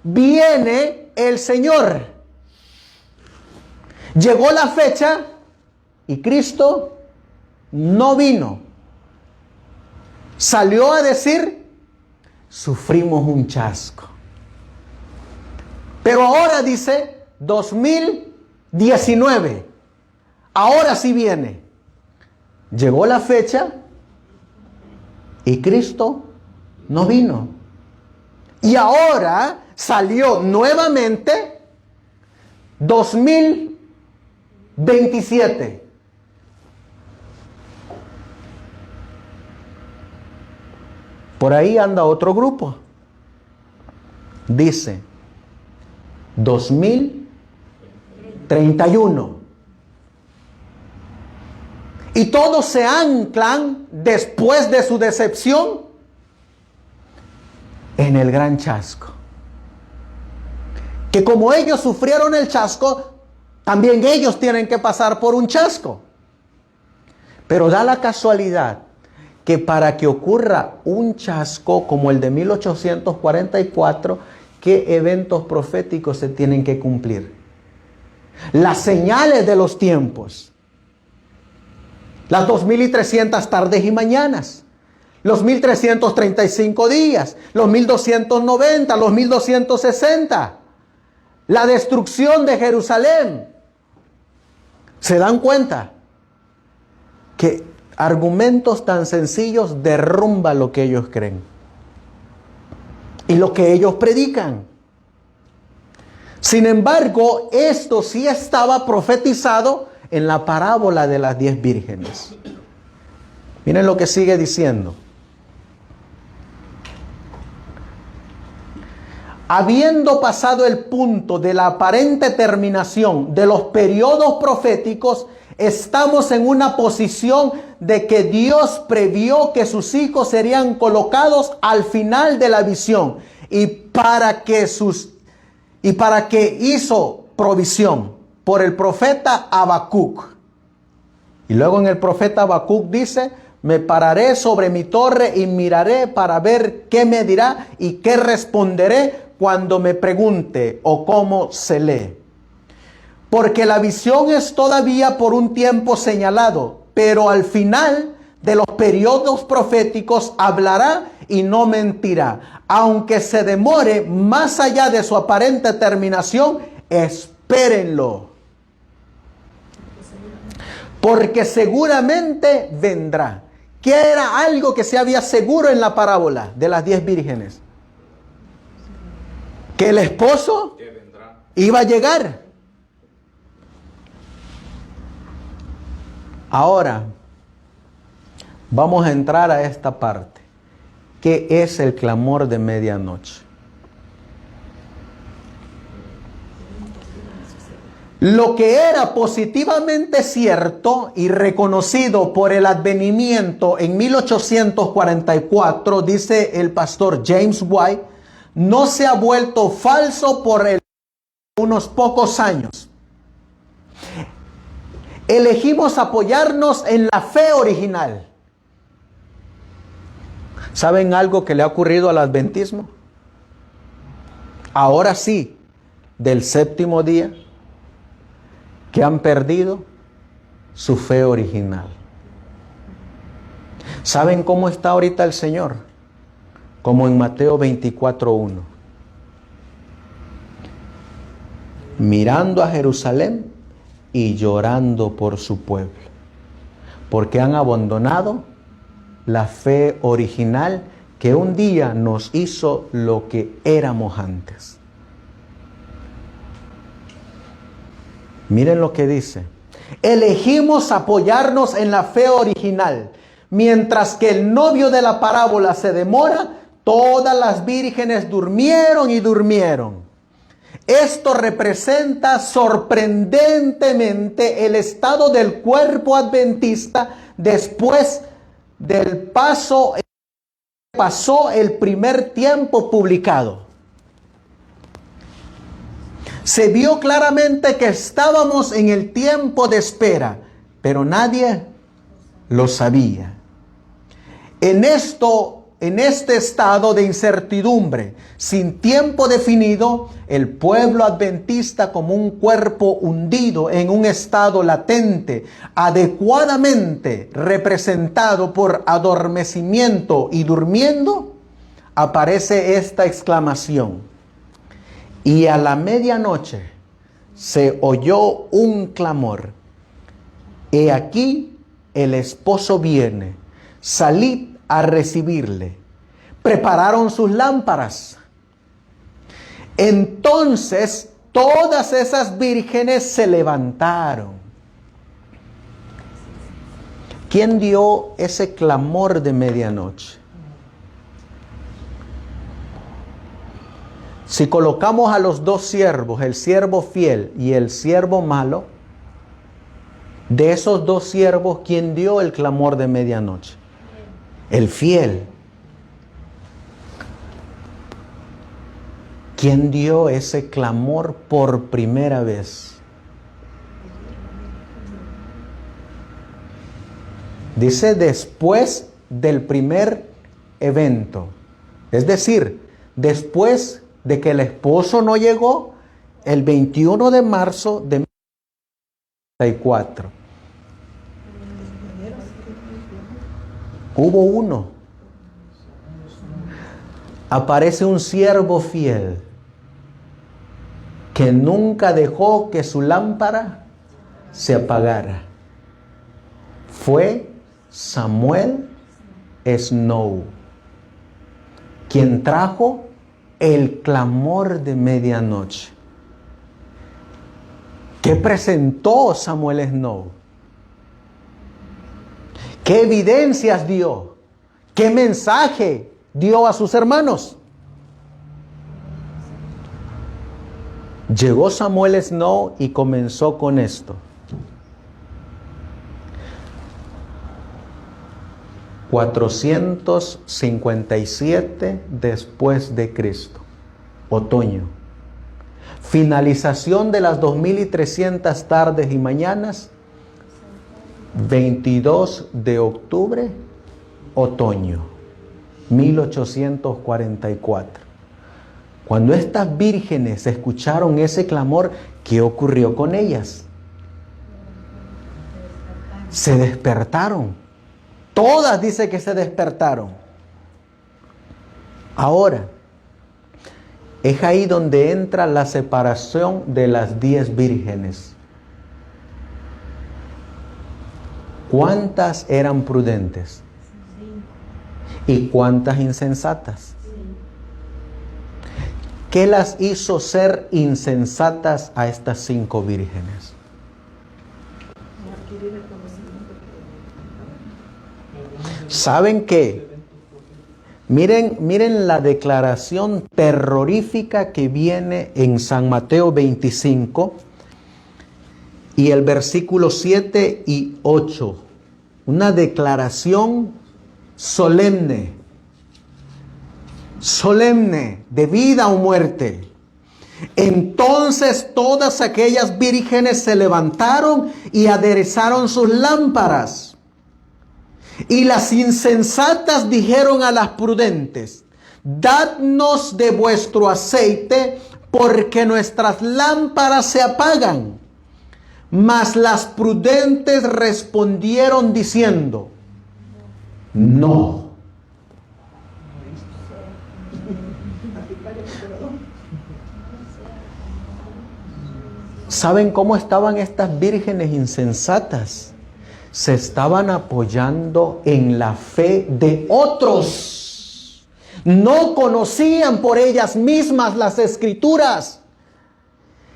viene el Señor. Llegó la fecha y Cristo no vino. Salió a decir, sufrimos un chasco. Pero ahora dice 2019. Ahora sí viene. Llegó la fecha y Cristo no vino. Y ahora salió nuevamente 2027. Por ahí anda otro grupo. Dice 2031. Y todos se anclan después de su decepción en el gran chasco. Que como ellos sufrieron el chasco, también ellos tienen que pasar por un chasco. Pero da la casualidad que para que ocurra un chasco como el de 1844, ¿qué eventos proféticos se tienen que cumplir? Las señales de los tiempos. Las 2300 tardes y mañanas, los 1335 días, los 1290, los 1260, la destrucción de Jerusalén. ¿Se dan cuenta que argumentos tan sencillos derrumban lo que ellos creen y lo que ellos predican? Sin embargo, esto sí estaba profetizado en la parábola de las 10 vírgenes. Miren lo que sigue diciendo. Habiendo pasado el punto de la aparente terminación de los periodos proféticos, estamos en una posición de que Dios previó que sus hijos serían colocados al final de la visión y para que hizo provisión por el profeta Habacuc. Y luego en el profeta Habacuc dice, me pararé sobre mi torre y miraré para ver qué me dirá y qué responderé cuando me pregunte o cómo se lee. Porque la visión es todavía por un tiempo señalado, pero al final de los periodos proféticos hablará y no mentirá. Aunque se demore más allá de su aparente terminación, espérenlo. Porque seguramente vendrá. ¿Qué era algo que se había seguro en la parábola de las 10 vírgenes? Que el esposo iba a llegar. Ahora, vamos a entrar a esta parte. ¿Qué es el clamor de medianoche? Lo que era positivamente cierto y reconocido por el advenimiento en 1844, dice el pastor James White, no se ha vuelto falso por unos pocos años. Elegimos apoyarnos en la fe original. ¿Saben algo que le ha ocurrido al adventismo? Ahora sí, del séptimo día, que han perdido su fe original. ¿Saben cómo está ahorita el Señor? Como en Mateo 24:1. Mirando a Jerusalén y llorando por su pueblo, porque han abandonado la fe original que un día nos hizo lo que éramos antes. Miren lo que dice. Elegimos apoyarnos en la fe original. Mientras que el novio de la parábola se demora, todas las vírgenes durmieron y durmieron. Esto representa sorprendentemente el estado del cuerpo adventista después del pasó el primer tiempo publicado. Se vio claramente que estábamos en el tiempo de espera, pero nadie lo sabía. En este estado de incertidumbre, sin tiempo definido, el pueblo adventista, como un cuerpo hundido en un estado latente, adecuadamente representado por adormecimiento y durmiendo, aparece esta exclamación. Y a la medianoche se oyó un clamor. He aquí el esposo viene, salid a recibirle. Prepararon sus lámparas. Entonces todas esas vírgenes se levantaron. ¿Quién dio ese clamor de medianoche? Si colocamos a los dos siervos, el siervo fiel y el siervo malo, de esos dos siervos, ¿quién dio el clamor de medianoche? El fiel. ¿Quién dio ese clamor por primera vez? Dice después del primer evento. Es decir, después de que el esposo no llegó el 21 de marzo de 1994. Hubo uno. Aparece un siervo fiel que nunca dejó que su lámpara se apagara. Fue Samuel Snow, quien trajo el clamor de medianoche. ¿Qué presentó Samuel Snow? ¿Qué evidencias dio? ¿Qué mensaje dio a sus hermanos? Llegó Samuel Snow y comenzó con esto. 457 después de Cristo, otoño. Finalización de las 2300 tardes y mañanas, 22 de octubre, otoño, 1844. Cuando estas vírgenes escucharon ese clamor, ¿qué ocurrió con ellas? Se despertaron. Todas dice que se despertaron. Ahora, es ahí donde entra la separación de las 10 vírgenes. ¿Cuántas eran prudentes? ¿Y cuántas insensatas? ¿Qué las hizo ser insensatas a estas 5 vírgenes? ¿Saben qué? Miren la declaración terrorífica que viene en San Mateo 25, Y el versículo 7 y 8, una declaración solemne, de vida o muerte. Entonces todas aquellas vírgenes se levantaron y aderezaron sus lámparas. Y las insensatas dijeron a las prudentes: dadnos de vuestro aceite, porque nuestras lámparas se apagan. Mas las prudentes respondieron diciendo: no. ¿Saben cómo estaban estas vírgenes insensatas? Se estaban apoyando en la fe de otros. No conocían por ellas mismas las escrituras.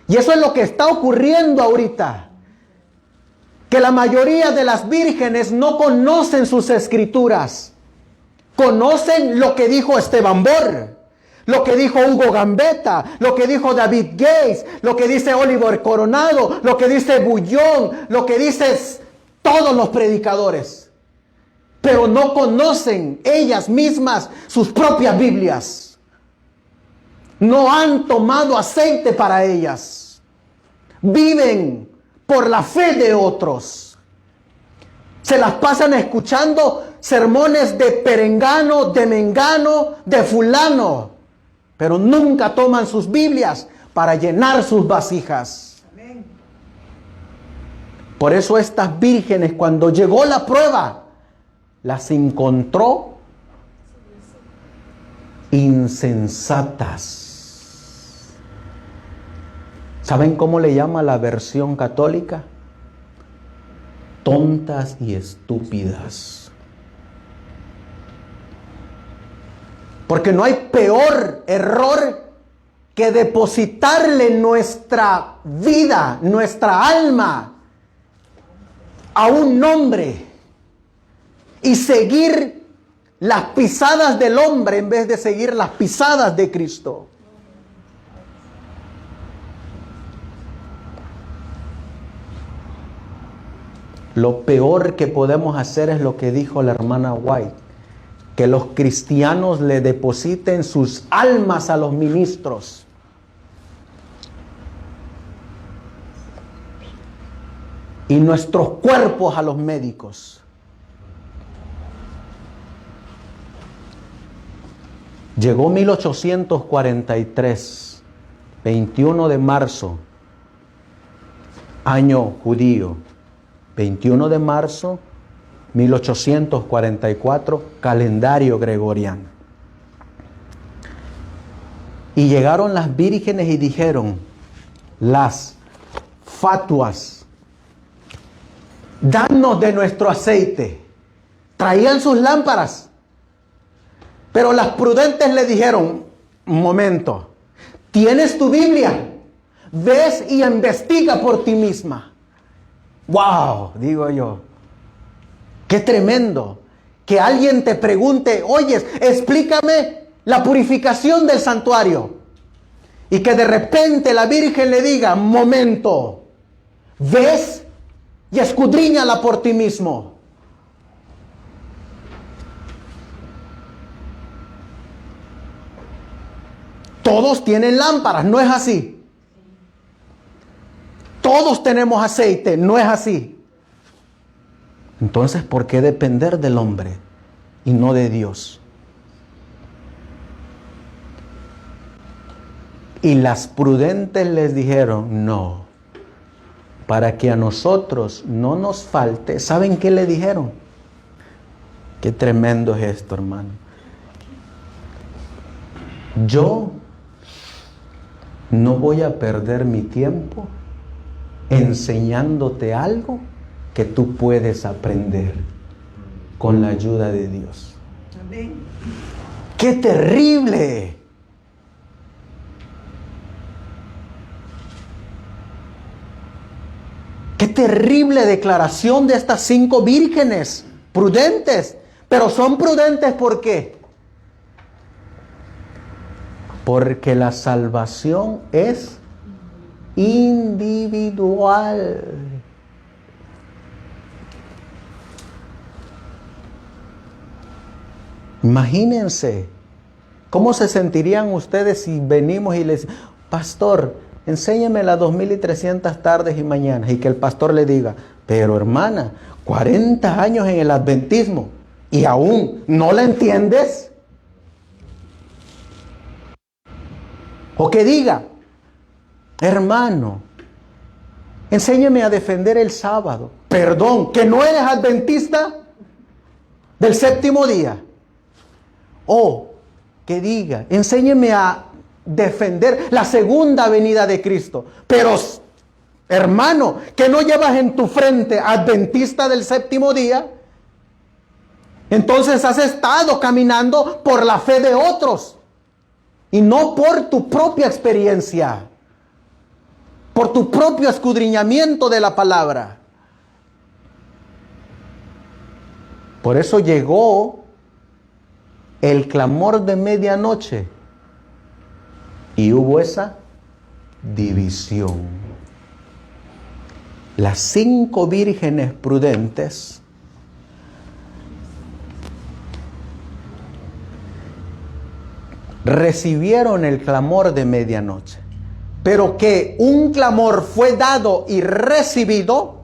Y eso es lo que está ocurriendo ahorita. Que la mayoría de las vírgenes no conocen sus escrituras. Conocen lo que dijo Esteban Borr, lo que dijo Hugo Gambetta, lo que dijo David Gates, lo que dice Oliver Coronado, lo que dice Bullón, lo que dicen todos los predicadores. Pero no conocen ellas mismas sus propias Biblias. No han tomado aceite para ellas. Viven por la fe de otros. Se las pasan escuchando sermones de perengano, de mengano, de fulano, pero nunca toman sus Biblias para llenar sus vasijas. Amén. Por eso estas vírgenes, cuando llegó la prueba, las encontró insensatas. ¿Saben cómo le llama la versión católica? Tontas y estúpidas. Porque no hay peor error que depositarle nuestra vida, nuestra alma a un hombre y seguir las pisadas del hombre en vez de seguir las pisadas de Cristo. Lo peor que podemos hacer es lo que dijo la hermana White, que los cristianos le depositen sus almas a los ministros. Y nuestros cuerpos a los médicos. Llegó 1843, 21 de marzo, año judío. 21 de marzo, 1844, calendario gregoriano. Y llegaron las vírgenes y dijeron, las fatuas, danos de nuestro aceite. Traían sus lámparas. Pero las prudentes le dijeron, un momento, ¿tienes tu Biblia? Ves y investiga por ti misma. ¡Wow! Digo yo. ¡Qué tremendo! Que alguien te pregunte, oye, explícame la purificación del santuario. Y que de repente la Virgen le diga, momento, ves y escudriñala por ti mismo. Todos tienen lámparas, ¿no es así? Todos tenemos aceite, no es así. Entonces, ¿por qué depender del hombre y no de Dios? Y las prudentes les dijeron, no, para que a nosotros no nos falte. ¿Saben qué le dijeron? Qué tremendo es esto, hermano. Yo no voy a perder mi tiempo enseñándote algo que tú puedes aprender con la ayuda de Dios. Amén. ¡Qué terrible! ¡Qué terrible declaración de estas 5 vírgenes prudentes! Pero son prudentes ¿por qué? Porque la salvación es individual. Imagínense, ¿cómo se sentirían ustedes si venimos y les decimos, pastor, enséñeme las 2300 tardes y mañanas? Y que el pastor le diga, pero hermana, 40 años en el adventismo y aún no la entiendes. O que diga, hermano, enséñeme a defender el sábado. Perdón, que no eres adventista del séptimo día. O que diga, enséñeme a defender la segunda venida de Cristo. Pero, hermano, que no llevas en tu frente adventista del séptimo día, entonces has estado caminando por la fe de otros y no por tu propia experiencia, por tu propio escudriñamiento de la palabra. Por eso llegó el clamor de medianoche y hubo esa división. Las 5 vírgenes prudentes recibieron el clamor de medianoche, pero que un clamor fue dado y recibido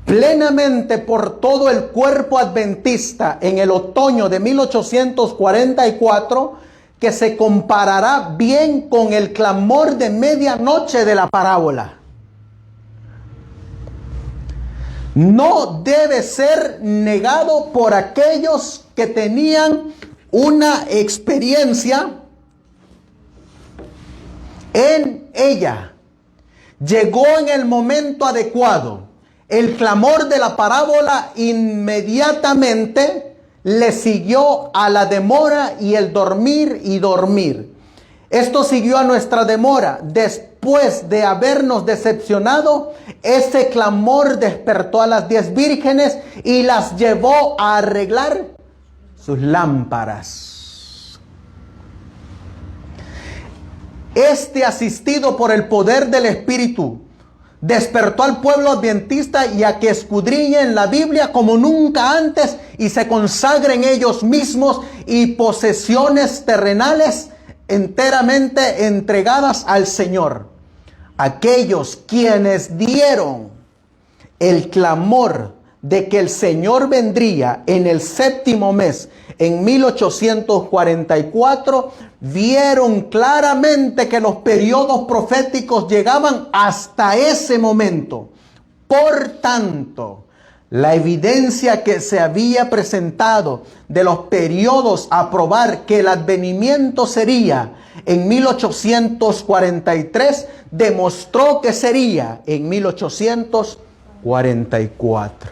plenamente por todo el cuerpo adventista en el otoño de 1844, que se comparará bien con el clamor de medianoche de la parábola. No debe ser negado por aquellos que tenían una experiencia en ella. Llegó en el momento adecuado. El clamor de la parábola inmediatamente le siguió a la demora y el dormir y dormir. Esto siguió a nuestra demora. Después de habernos decepcionado, ese clamor despertó a las 10 vírgenes y las llevó a arreglar sus lámparas. Asistido por el poder del Espíritu, despertó al pueblo adventista y a que escudriñen la Biblia como nunca antes y se consagren ellos mismos y posesiones terrenales enteramente entregadas al Señor. Aquellos quienes dieron el clamor de que el Señor vendría en el séptimo mes, en 1844, vieron claramente que los periodos proféticos llegaban hasta ese momento. Por tanto, la evidencia que se había presentado de los periodos a probar que el advenimiento sería en 1843, demostró que sería en 1844.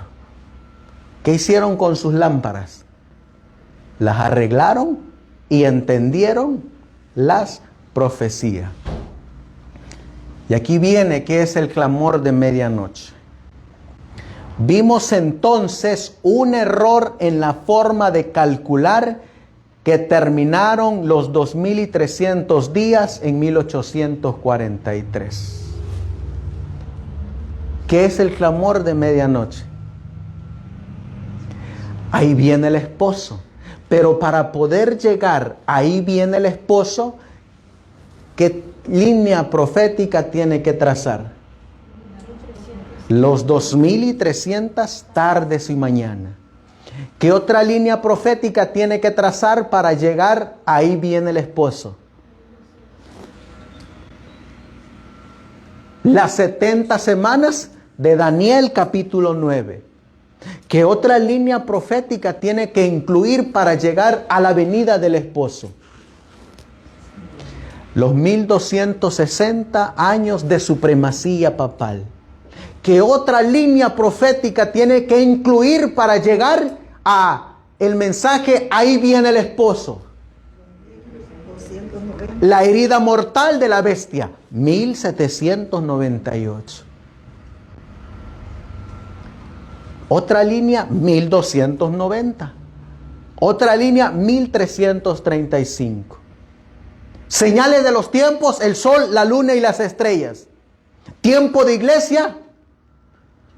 ¿Qué hicieron con sus lámparas? Las arreglaron y entendieron las profecías. Y aquí viene que es el clamor de medianoche. Vimos entonces un error en la forma de calcular que terminaron los 2300 días en 1843. ¿Qué es el clamor de medianoche? Ahí viene el esposo. Pero para poder llegar, ahí viene el esposo, ¿qué línea profética tiene que trazar? Los 2300 tardes y mañana. ¿Qué otra línea profética tiene que trazar para llegar? Ahí viene el esposo. Las 70 semanas de Daniel capítulo 9. ¿Qué otra línea profética tiene que incluir para llegar a la venida del esposo? Los 1260 años de supremacía papal. ¿Qué otra línea profética tiene que incluir para llegar a el mensaje, ahí viene el esposo? 290. La herida mortal de la bestia, 1798. Otra línea, 1290. Otra línea, 1335. Señales de los tiempos, el sol, la luna y las estrellas. Tiempo de iglesia,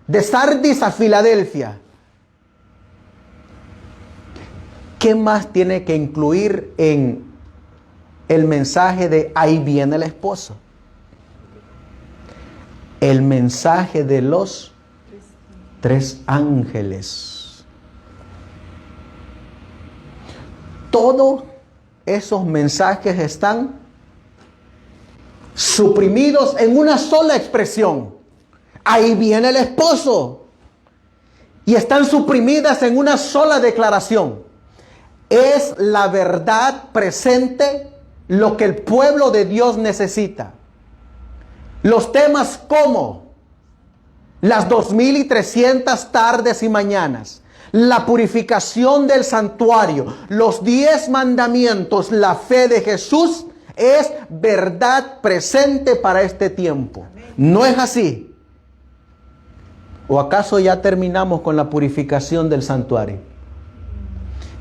de Sardis a Filadelfia. ¿Qué más tiene que incluir en el mensaje de ahí viene el esposo? El mensaje de los 3 ángeles. Todos esos mensajes están suprimidos en una sola expresión. Ahí viene el esposo. Y están suprimidas en una sola declaración. Es la verdad presente lo que el pueblo de Dios necesita. Los temas como las 2300 tardes y mañanas, la purificación del santuario, los 10 mandamientos, la fe de Jesús, es verdad presente para este tiempo. ¿No es así? ¿O acaso ya terminamos con la purificación del santuario?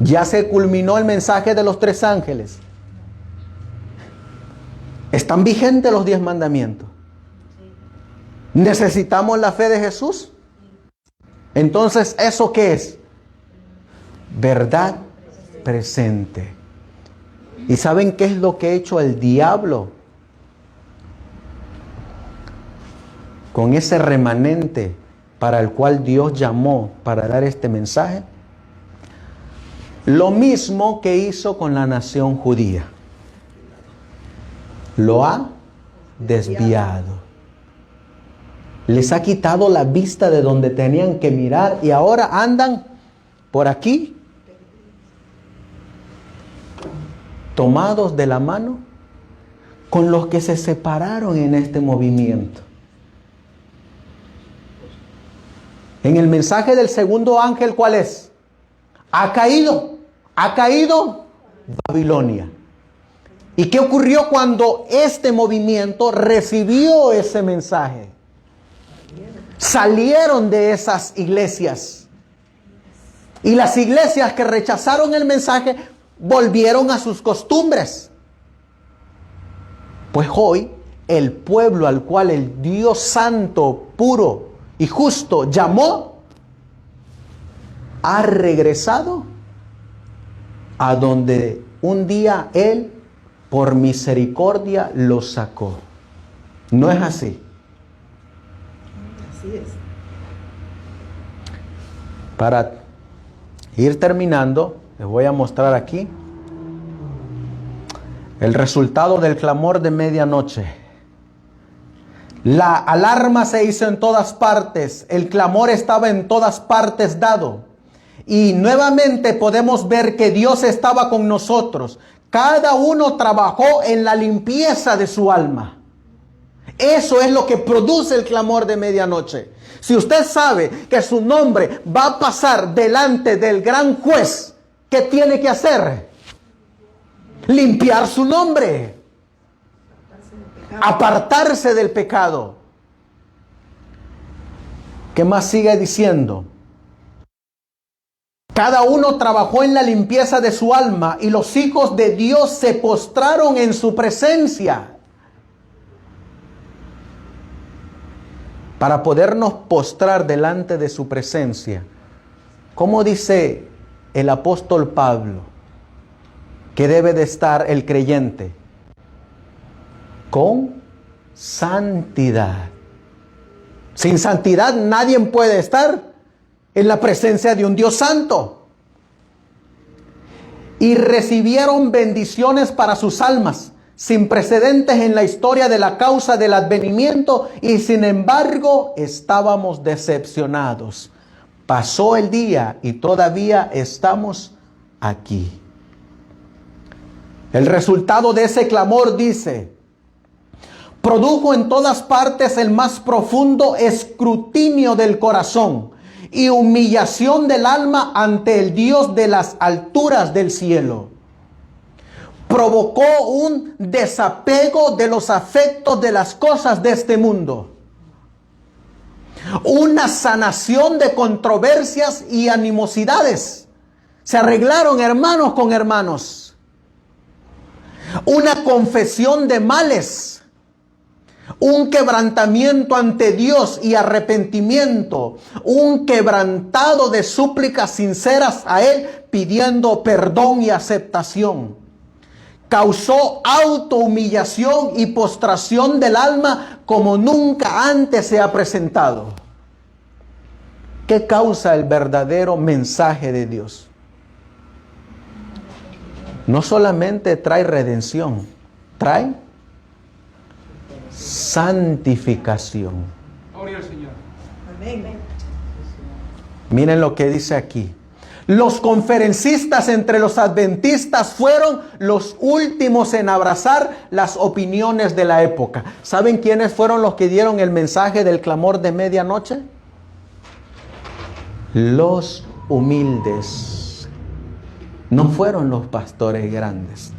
¿Ya se culminó el mensaje de los 3 ángeles? ¿Están vigentes los 10 mandamientos? ¿Necesitamos la fe de Jesús? Entonces, ¿eso qué es? Verdad presente. ¿Y saben qué es lo que ha hecho el diablo con ese remanente para el cual Dios llamó para dar este mensaje? Lo mismo que hizo con la nación judía. Lo ha desviado. Les ha quitado la vista de donde tenían que mirar y ahora andan por aquí, tomados de la mano con los que se separaron en este movimiento. En el mensaje del segundo ángel, ¿cuál es? Ha caído Babilonia. ¿Y qué ocurrió cuando este movimiento recibió ese mensaje? Salieron de esas iglesias. Y las iglesias que rechazaron el mensaje volvieron a sus costumbres. Pues hoy el pueblo al cual el Dios santo, puro y justo llamó, ha regresado a donde un día Él, por misericordia, los sacó. ¿No es así? Así es. Para ir terminando, les voy a mostrar aquí el resultado del clamor de medianoche. La alarma se hizo en todas partes, el clamor estaba en todas partes dado. Y nuevamente podemos ver que Dios estaba con nosotros. Cada uno trabajó en la limpieza de su alma. Eso es lo que produce el clamor de medianoche. Si usted sabe que su nombre va a pasar delante del gran juez, ¿qué tiene que hacer? Limpiar su nombre. Apartarse del pecado. ¿Qué más sigue diciendo? Cada uno trabajó en la limpieza de su alma y los hijos de Dios se postraron en su presencia. Para podernos postrar delante de su presencia, ¿cómo dice el apóstol Pablo que debe de estar el creyente? Con santidad. Sin santidad nadie puede estar en la presencia de un Dios santo. Y recibieron bendiciones para sus almas, sin precedentes en la historia de la causa del advenimiento, y sin embargo estábamos decepcionados. Pasó el día y todavía estamos aquí. El resultado de ese clamor dice: produjo en todas partes el más profundo escrutinio del corazón y humillación del alma ante el Dios de las alturas del cielo. Provocó un desapego de los afectos de las cosas de este mundo. Una sanación de controversias y animosidades. Se arreglaron hermanos con hermanos. Una confesión de males. un quebrantamiento ante Dios y arrepentimiento, un quebrantado de súplicas sinceras a Él pidiendo perdón y aceptación. Causó autohumillación y postración del alma como nunca antes se ha presentado. ¿Qué causa el verdadero mensaje de Dios? No solamente trae redención, trae santificación. Gloria al Señor. Amén. Miren lo que dice aquí. Los conferencistas entre los adventistas fueron los últimos en abrazar las opiniones de la época. ¿Saben quiénes fueron los que dieron el mensaje del clamor de medianoche? Los humildes. No fueron los pastores grandes.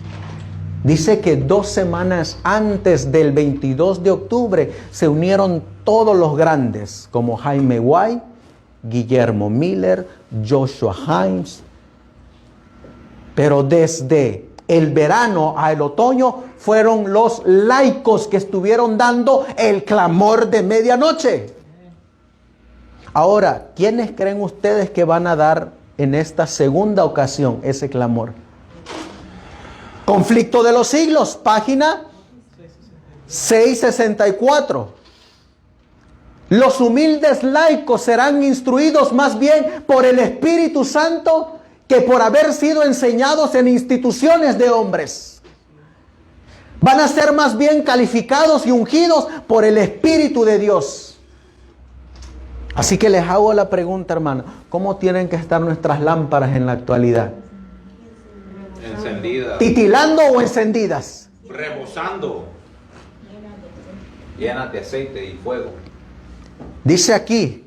Dice que 2 semanas antes del 22 de octubre se unieron todos los grandes, como Jaime White, Guillermo Miller, Joshua Himes. Pero desde el verano al otoño fueron los laicos que estuvieron dando el clamor de medianoche. Ahora, ¿quiénes creen ustedes que van a dar en esta segunda ocasión ese clamor? Conflicto de los siglos, página 664. Los humildes laicos serán instruidos más bien por el Espíritu Santo que por haber sido enseñados en instituciones de hombres. Van a ser más bien calificados y ungidos por el Espíritu de Dios. Así que les hago la pregunta, hermano, ¿cómo tienen que estar nuestras lámparas en la actualidad? Encendidas. ¿Titilando o encendidas? Rebosando. Llenas de aceite y fuego. Dice aquí,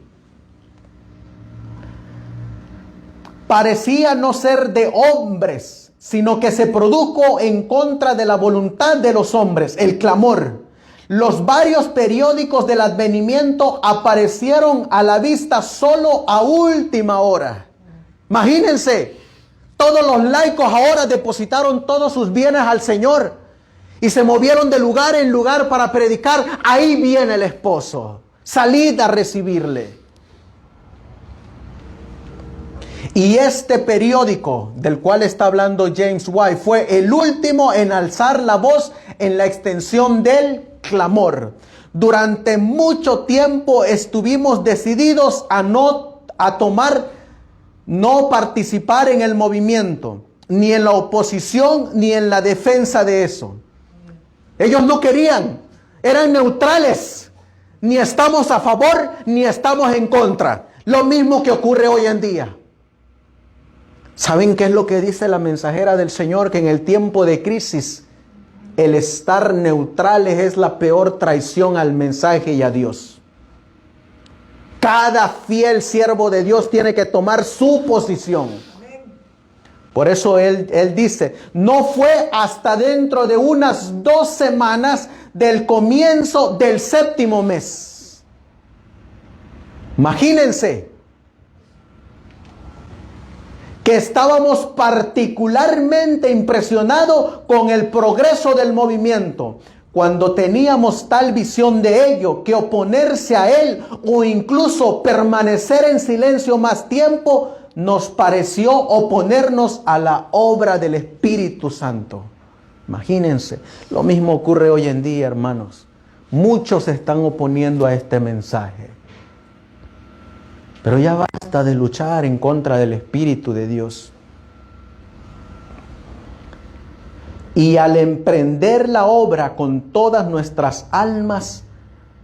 parecía no ser de hombres, sino que se produjo en contra de la voluntad de los hombres, el clamor. Los varios periódicos del advenimiento aparecieron a la vista solo a última hora. Imagínense, todos los laicos ahora depositaron todos sus bienes al Señor y se movieron de lugar en lugar para predicar. Ahí viene el esposo. Salid a recibirle. Y este periódico del cual está hablando James White fue el último en alzar la voz en la extensión del clamor. Durante mucho tiempo estuvimos decididos a no participar en el movimiento, ni en la oposición, ni en la defensa de eso. Ellos no querían, eran neutrales. Ni estamos a favor, ni estamos en contra. Lo mismo que ocurre hoy en día. ¿Saben qué es lo que dice la mensajera del Señor? Que en el tiempo de crisis, el estar neutrales es la peor traición al mensaje y a Dios. Cada fiel siervo de Dios tiene que tomar su posición. Por eso él dice, no fue hasta dentro de unas 2 semanas del comienzo del 7º mes. Imagínense que estábamos particularmente impresionados con el progreso del movimiento, cuando teníamos tal visión de ello que oponerse a él o incluso permanecer en silencio más tiempo nos pareció oponernos a la obra del Espíritu Santo. Imagínense, lo mismo ocurre hoy en día, hermanos. Muchos se están oponiendo a este mensaje. Pero ya basta de luchar en contra del Espíritu de Dios. Y al emprender la obra con todas nuestras almas,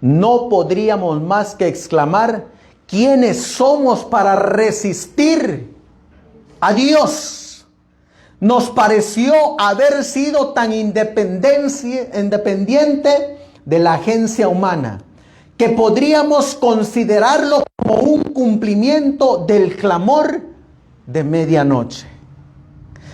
no podríamos más que exclamar, ¿quiénes somos para resistir a Dios? Nos pareció haber sido tan independiente de la agencia humana, que podríamos considerarlo como un cumplimiento del clamor de medianoche.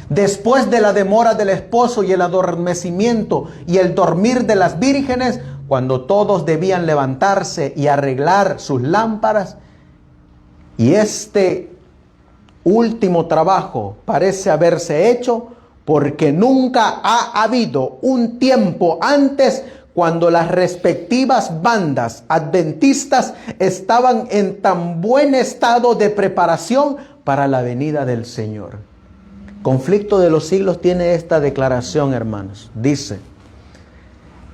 Después de la demora del esposo y el adormecimiento y el dormir de las vírgenes, cuando todos debían levantarse y arreglar sus lámparas, y este último trabajo parece haberse hecho porque nunca ha habido un tiempo antes cuando las respectivas bandas adventistas estaban en tan buen estado de preparación para la venida del Señor. Conflicto de los Siglos tiene esta declaración, hermanos. Dice: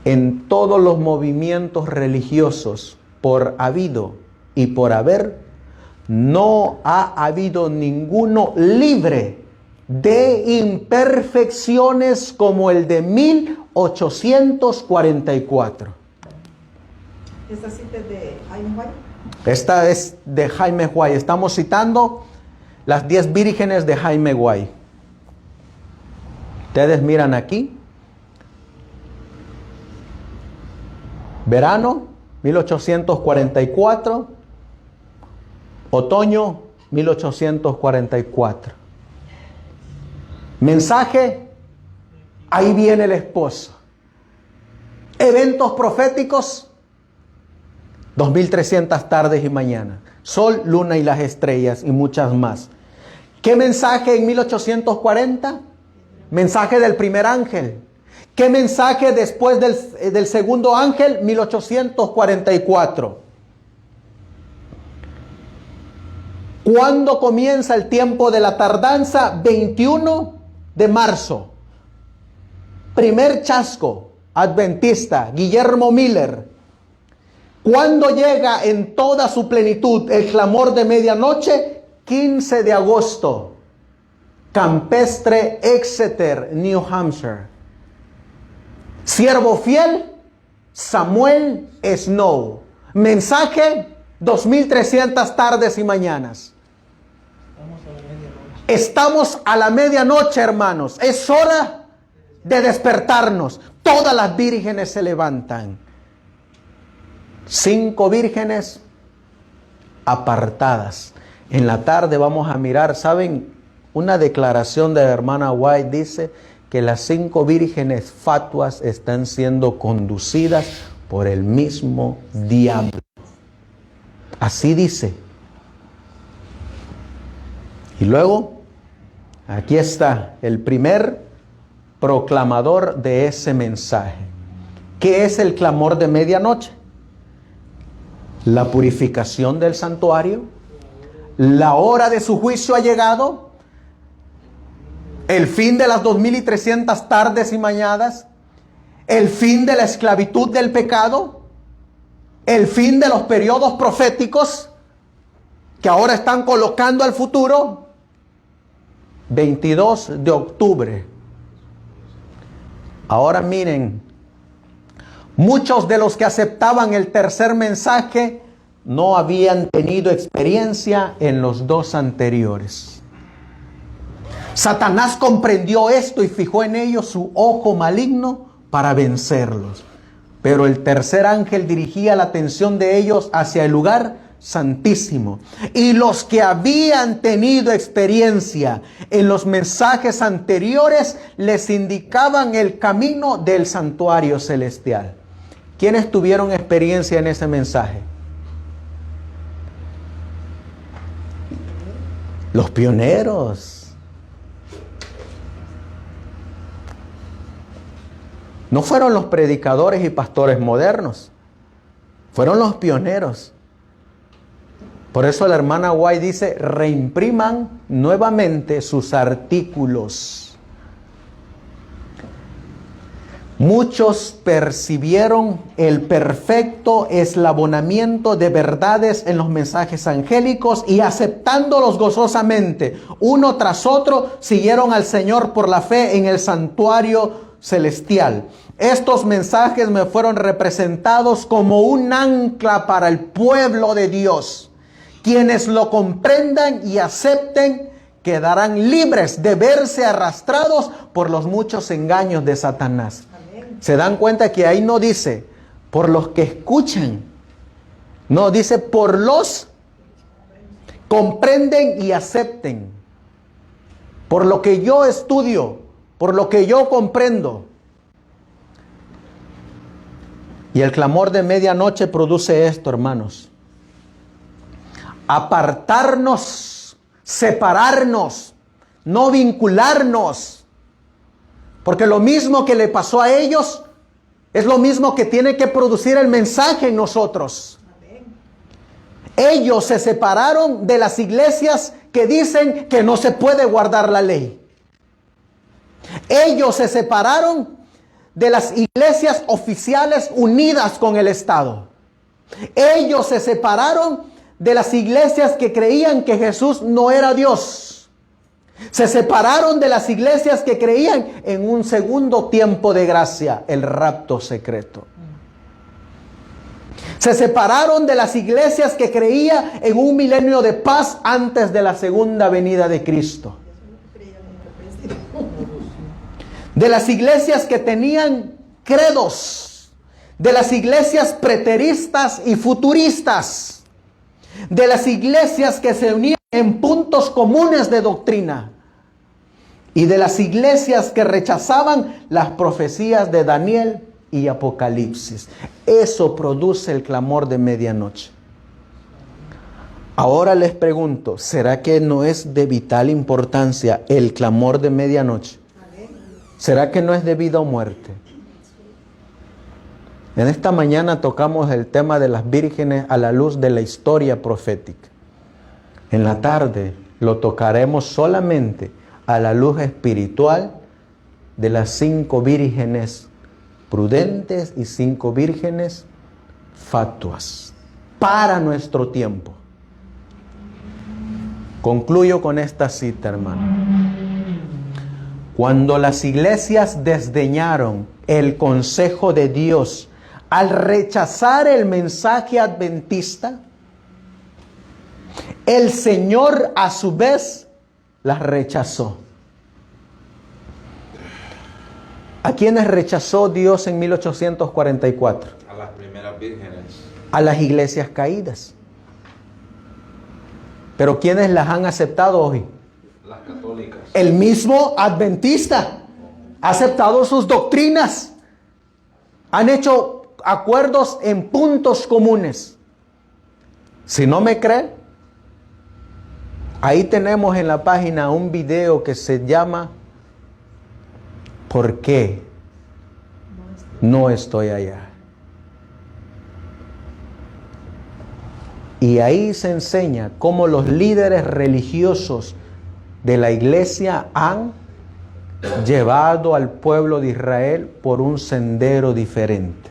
en todos los movimientos religiosos, por habido y por haber, no ha habido ninguno libre de imperfecciones como el de 1844. ¿Esta cita es de Jaime White? Esta es de Jaime White. Estamos citando las 10 vírgenes de Jaime White. Ustedes miran aquí. Verano 1844. Otoño 1844. Mensaje: ahí viene el esposo. Eventos proféticos: 2300 tardes y mañanas. Sol, luna y las estrellas y muchas más. ¿Qué mensaje en 1840? Mensaje del primer ángel. ¿Qué mensaje después del segundo ángel? 1844. ¿Cuándo comienza el tiempo de la tardanza? 21 de marzo. Primer chasco adventista, Guillermo Miller. ¿Cuándo llega en toda su plenitud el clamor de medianoche? 15 de agosto. Campestre, Exeter, New Hampshire. Siervo fiel, Samuel Snow. Mensaje: 2300 tardes y mañanas. Estamos a la medianoche, hermanos. Es hora de despertarnos. Todas las vírgenes se levantan. 5 vírgenes apartadas. En la tarde vamos a mirar, ¿saben? Una declaración de la hermana White dice que las 5 vírgenes fatuas están siendo conducidas por el mismo diablo. Así dice. Y luego, aquí está el primer proclamador de ese mensaje. ¿Qué es el clamor de medianoche? La purificación del santuario. La hora de su juicio ha llegado. El fin de las 2300 tardes y mañanas. El fin de la esclavitud del pecado. El fin de los periodos proféticos que ahora están colocando al futuro. 22 de octubre. Ahora miren, muchos de los que aceptaban el tercer mensaje no habían tenido experiencia en los 2 anteriores. Satanás comprendió esto y fijó en ellos su ojo maligno para vencerlos. Pero el tercer ángel dirigía la atención de ellos hacia el lugar santísimo. Y los que habían tenido experiencia en los mensajes anteriores les indicaban el camino del santuario celestial. ¿Quiénes tuvieron experiencia en ese mensaje? Los pioneros. No fueron los predicadores y pastores modernos. Fueron los pioneros. Por eso la hermana White dice: reimpriman nuevamente sus artículos. Muchos percibieron el perfecto eslabonamiento de verdades en los mensajes angélicos y, aceptándolos gozosamente, uno tras otro, siguieron al Señor por la fe en el santuario celestial. Estos mensajes me fueron representados como un ancla para el pueblo de Dios. Quienes lo comprendan y acepten quedarán libres de verse arrastrados por los muchos engaños de Satanás. Amén. Se dan cuenta que ahí no dice por los que escuchan, no, dice por los comprenden y acepten. Por lo que yo estudio, por lo que yo comprendo. Y el clamor de medianoche produce esto, hermanos. Apartarnos, separarnos, no vincularnos. Porque lo mismo que le pasó a ellos, Es lo mismo que tiene que producir el mensaje en nosotros. Ellos se separaron de las iglesias que dicen que no se puede guardar la ley. Ellos se separaron de las iglesias oficiales unidas con el Estado. Ellos se separaron de las iglesias que creían que Jesús no era Dios. Se separaron de las iglesias que creían en un segundo tiempo de gracia, el rapto secreto. Se separaron de las iglesias que creían en un milenio de paz antes de la segunda venida de Cristo. De las iglesias que tenían credos, de las iglesias preteristas y futuristas, de las iglesias que se unían en puntos comunes de doctrina, y de las iglesias que rechazaban las profecías de Daniel y Apocalipsis. Eso produce el clamor de medianoche. Ahora les pregunto, ¿será que no es de vital importancia el clamor de medianoche? ¿Será que no es de vida o muerte? En esta mañana tocamos el tema de las vírgenes a la luz de la historia profética. En la tarde lo tocaremos solamente a la luz espiritual de las 5 vírgenes prudentes y 5 vírgenes fatuas para nuestro tiempo. Concluyo con esta cita, hermano. Cuando las iglesias desdeñaron el consejo de Dios al rechazar el mensaje adventista, el Señor a su vez las rechazó. ¿A quiénes rechazó Dios en 1844? A las primeras vírgenes. A las iglesias caídas. Pero ¿quiénes las han aceptado hoy? Las católicas. El mismo adventista ha aceptado sus doctrinas. Han hecho acuerdos en puntos comunes. Si no me cree, ahí tenemos en la página un video que se llama ¿Por qué no estoy allá? Y ahí se enseña cómo los líderes religiosos de la iglesia han llevado al pueblo de Israel por un sendero diferente.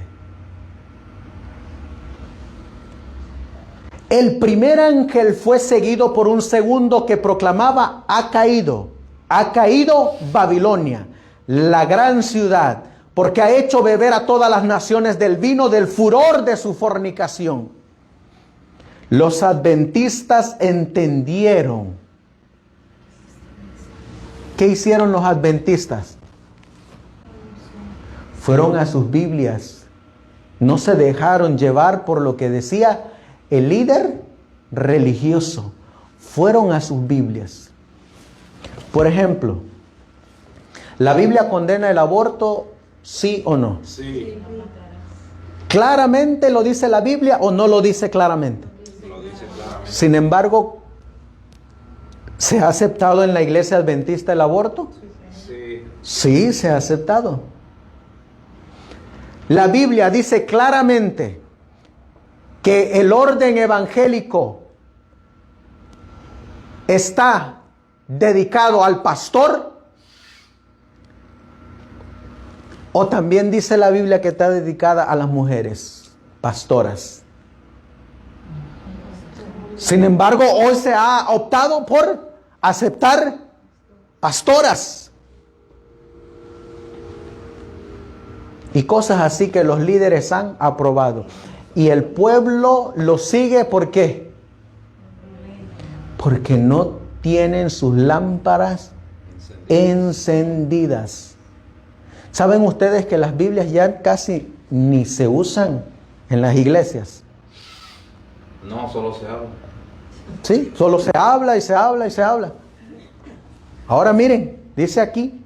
El primer ángel fue seguido por un segundo que proclamaba: ha caído Babilonia, la gran ciudad, porque ha hecho beber a todas las naciones del vino del furor de su fornicación. Los adventistas entendieron. ¿Qué hicieron los adventistas? Fueron a sus Biblias. No se dejaron llevar por lo que decía el líder religioso. Fueron a sus Biblias. Por ejemplo, ¿la Biblia condena el aborto, sí o no? Sí. ¿Claramente lo dice la Biblia o no lo dice claramente? Lo dice claramente. Sin embargo, ¿se ha aceptado en la iglesia adventista el aborto? Sí. Sí, se ha aceptado. La Biblia dice claramente que el orden evangélico está dedicado al pastor, o también dice la Biblia que está dedicada a las mujeres pastoras. Sin embargo, hoy se ha optado por aceptar pastoras y cosas así que los líderes han aprobado. Y el pueblo lo sigue, ¿por qué? Porque no tienen sus lámparas encendidas. ¿Saben ustedes que las Biblias ya casi ni se usan en las iglesias? No, solo se habla. Sí, solo se habla y se habla y se habla. Ahora miren, dice aquí: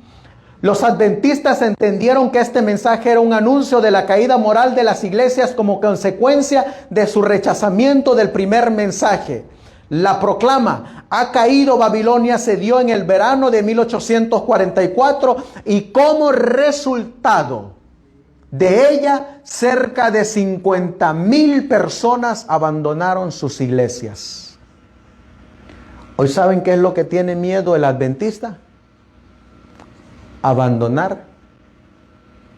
los adventistas entendieron que este mensaje era un anuncio de la caída moral de las iglesias como consecuencia de su rechazamiento del primer mensaje. La proclama: ha caído Babilonia, se dio en el verano de 1844 y como resultado de ella, cerca de 50,000 personas abandonaron sus iglesias. ¿Hoy saben qué es lo que tiene miedo el adventista? Abandonar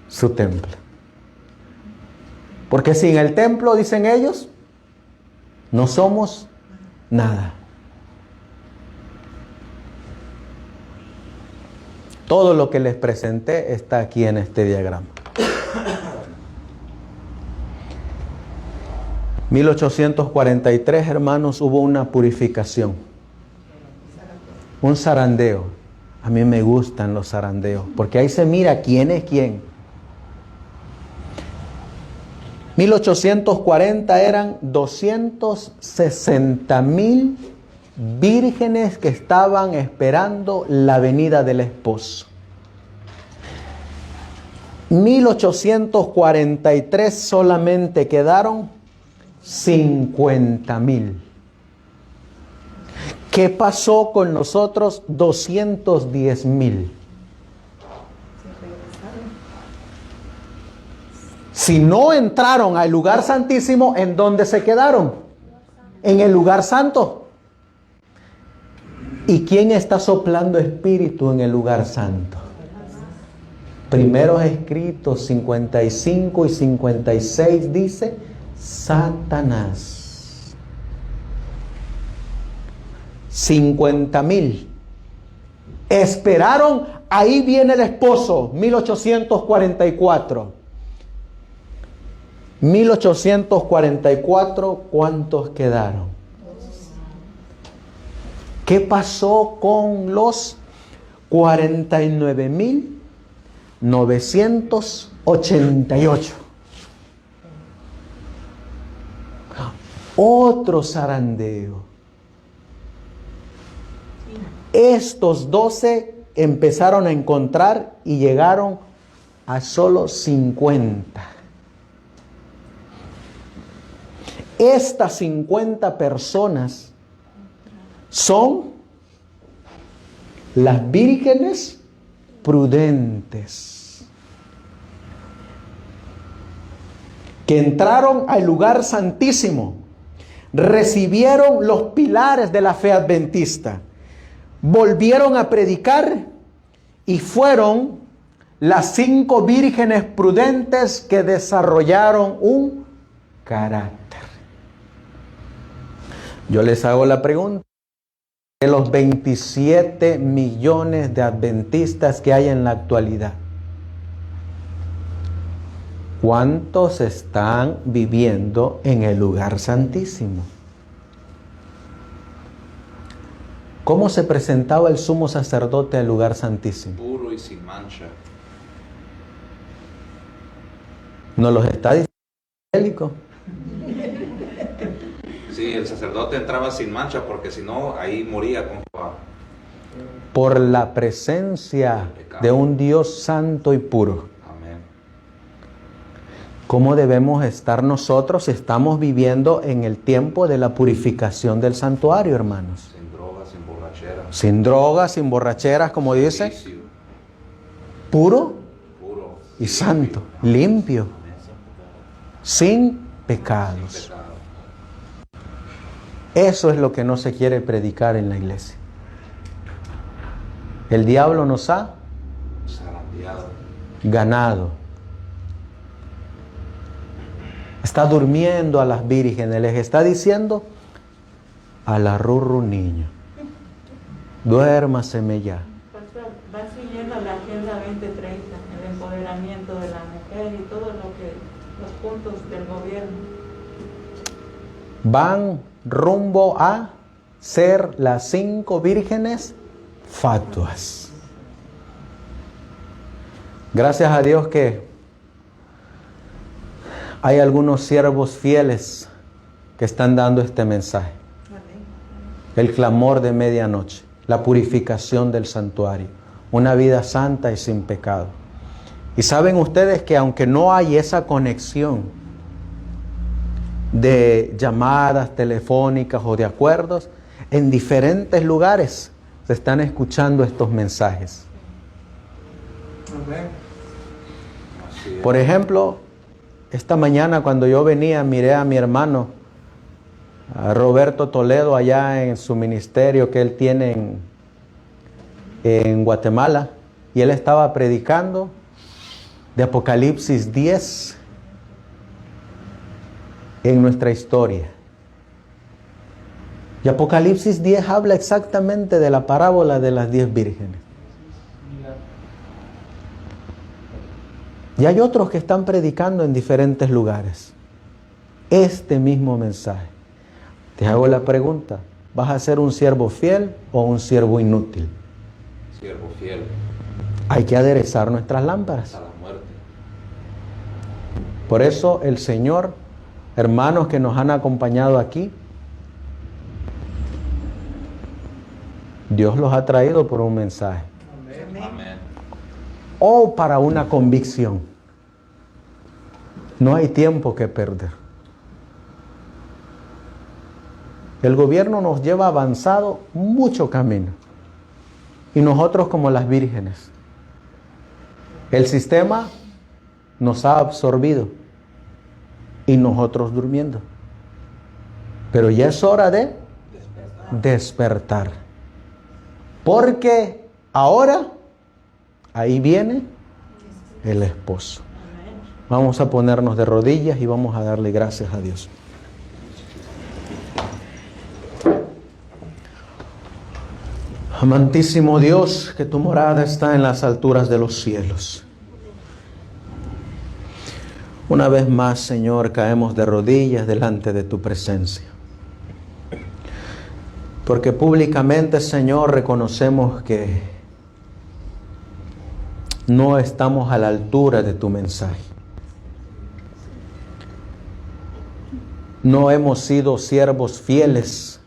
su templo. Porque sin el templo, dicen ellos, no somos nada. Todo lo que les presenté está aquí en este diagrama. 1843, hermanos, hubo una purificación. Un zarandeo. A mí me gustan los zarandeos, porque ahí se mira quién es quién. 1840 eran 260,000 vírgenes que estaban esperando la venida del esposo. 1843 solamente quedaron 50,000. ¿Qué pasó con los otros 210,000? Si no entraron al lugar santísimo, ¿en dónde se quedaron? En el lugar santo. ¿Y quién está soplando espíritu en el lugar santo? Primeros escritos 55 y 56 dice Satanás. 50,000 esperaron, ahí viene el esposo, 1844. 1844, ¿cuántos quedaron? ¿Qué pasó con los 49,988? Otro zarandeo. Estos 12 empezaron a encontrar y llegaron a solo 50. Estas 50 personas son las vírgenes prudentes que entraron al lugar santísimo, recibieron los pilares de la fe adventista, volvieron a predicar y fueron las 5 vírgenes prudentes que desarrollaron un carácter. Yo les hago la pregunta, de los 27 millones de adventistas que hay en la actualidad, ¿cuántos están viviendo en el lugar santísimo? ¿Cómo se presentaba el sumo sacerdote al lugar santísimo? Puro y sin mancha. ¿Nos los está diciendo Angélico? Sí, el sacerdote entraba sin mancha porque si no, ahí moría con Jehová. Por la presencia de un Dios santo y puro. Amén. ¿Cómo debemos estar nosotros si estamos viviendo en el tiempo de la purificación del santuario, hermanos? Sin drogas, sin borracheras. Sin drogas, sin borracheras, como dice, Vicio, puro puro y santo, limpio, sin pecados. sin pecado. Eso es lo que no se quiere predicar en la iglesia. El diablo nos ha Zarandeado. ganado. Está durmiendo a las vírgenes, les está diciendo a la rurru niño, duérmaseme ya. Pastor, va siguiendo la Agenda 2030, el empoderamiento de la mujer y todo lo que, los puntos del gobierno. Van rumbo a ser las 5 vírgenes fatuas. Gracias a Dios que hay algunos siervos fieles que están dando este mensaje. El clamor de medianoche, la purificación del santuario, una vida santa y sin pecado. Y saben ustedes que aunque no hay esa conexión de llamadas telefónicas o de acuerdos, en diferentes lugares se están escuchando estos mensajes. Sí. Por ejemplo, esta mañana cuando yo venía miré a mi hermano, a Roberto Toledo, allá en su ministerio que él tiene en Guatemala, y él estaba predicando de Apocalipsis 10 en nuestra historia. Y Apocalipsis 10 habla exactamente de la parábola de las 10 vírgenes. Y hay otros que están predicando en diferentes lugares este mismo mensaje. Te hago la pregunta, ¿vas a ser un siervo fiel o un siervo inútil? Siervo fiel Hay que aderezar nuestras lámparas. hasta la muerte. Por eso el Señor, hermanos que nos han acompañado aquí, Dios los ha traído por un mensaje Amén. o para una convicción. No hay tiempo que perder. El gobierno nos lleva avanzado mucho camino. Y nosotros como las vírgenes. El sistema nos ha absorbido y nosotros durmiendo. Pero ya es hora de despertar. Porque ahora ahí viene el esposo. Vamos a ponernos de rodillas y vamos a darle gracias a Dios. Amantísimo Dios, que tu morada está en las alturas de los cielos. Una vez más, Señor, caemos de rodillas delante de tu presencia. Porque públicamente, Señor, reconocemos que no estamos a la altura de tu mensaje. No hemos sido siervos fieles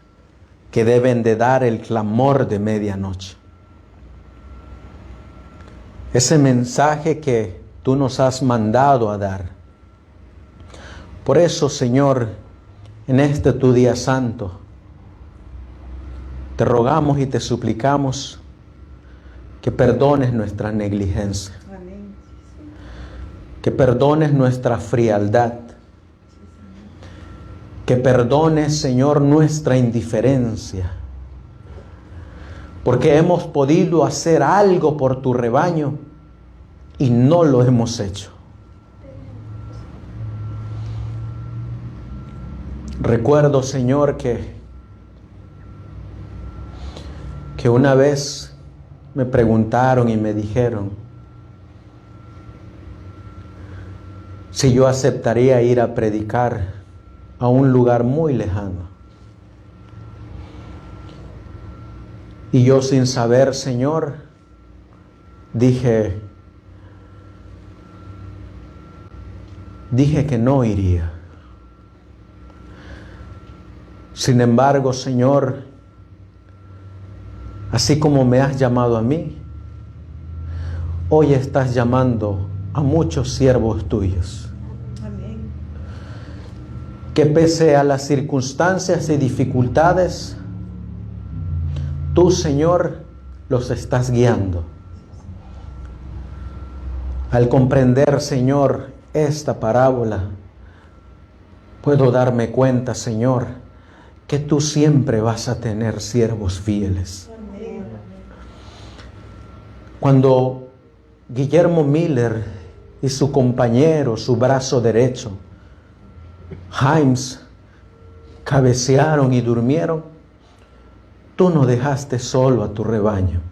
que deben de dar el clamor de medianoche. Ese mensaje que tú nos has mandado a dar. Por eso, Señor, en este tu día santo, te rogamos y te suplicamos que perdones nuestra negligencia, Amén. que perdones nuestra frialdad, que perdones, Señor, nuestra indiferencia, porque hemos podido hacer algo por tu rebaño y no lo hemos hecho. Recuerdo, Señor, que una vez me preguntaron y me dijeron si yo aceptaría ir a predicar a un lugar muy lejano. Y yo, sin saber, Señor, dije que no iría. Sin embargo, Señor, así como me has llamado a mí, hoy estás llamando a muchos siervos tuyos. Amén. Que pese a las circunstancias y dificultades, tú, Señor, los estás guiando. Al comprender, Señor, esta parábola, puedo darme cuenta, Señor, que tú siempre vas a tener siervos fieles. Amén. Cuando Guillermo Miller y su compañero, su brazo derecho, James, cabecearon y durmieron, tú no dejaste solo a tu rebaño.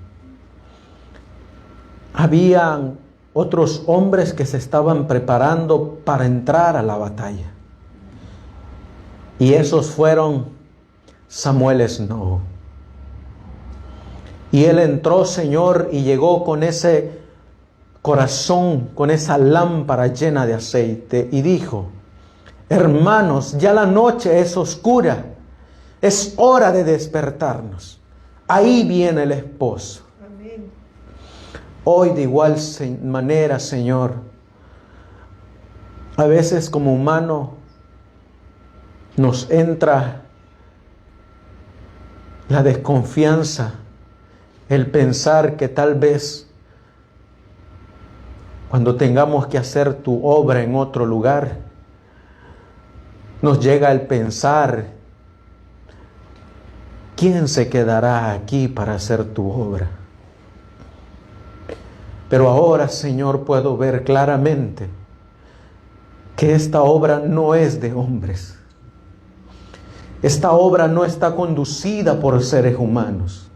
Habían otros hombres que se estaban preparando para entrar a la batalla. Y esos fueron Samuel Snow. Y él entró, Señor, y llegó con ese corazón, con esa lámpara llena de aceite, y dijo: hermanos, ya la noche es oscura, es hora de despertarnos. Ahí viene el esposo. Amén. Hoy de igual manera, Señor, a veces como humano nos entra la desconfianza, el pensar que tal vez Cuando tengamos que hacer tu obra en otro lugar, nos llega el pensar, ¿quién se quedará aquí para hacer tu obra? Pero ahora, Señor, puedo ver claramente que esta obra no es de hombres. Esta obra no está conducida por seres humanos.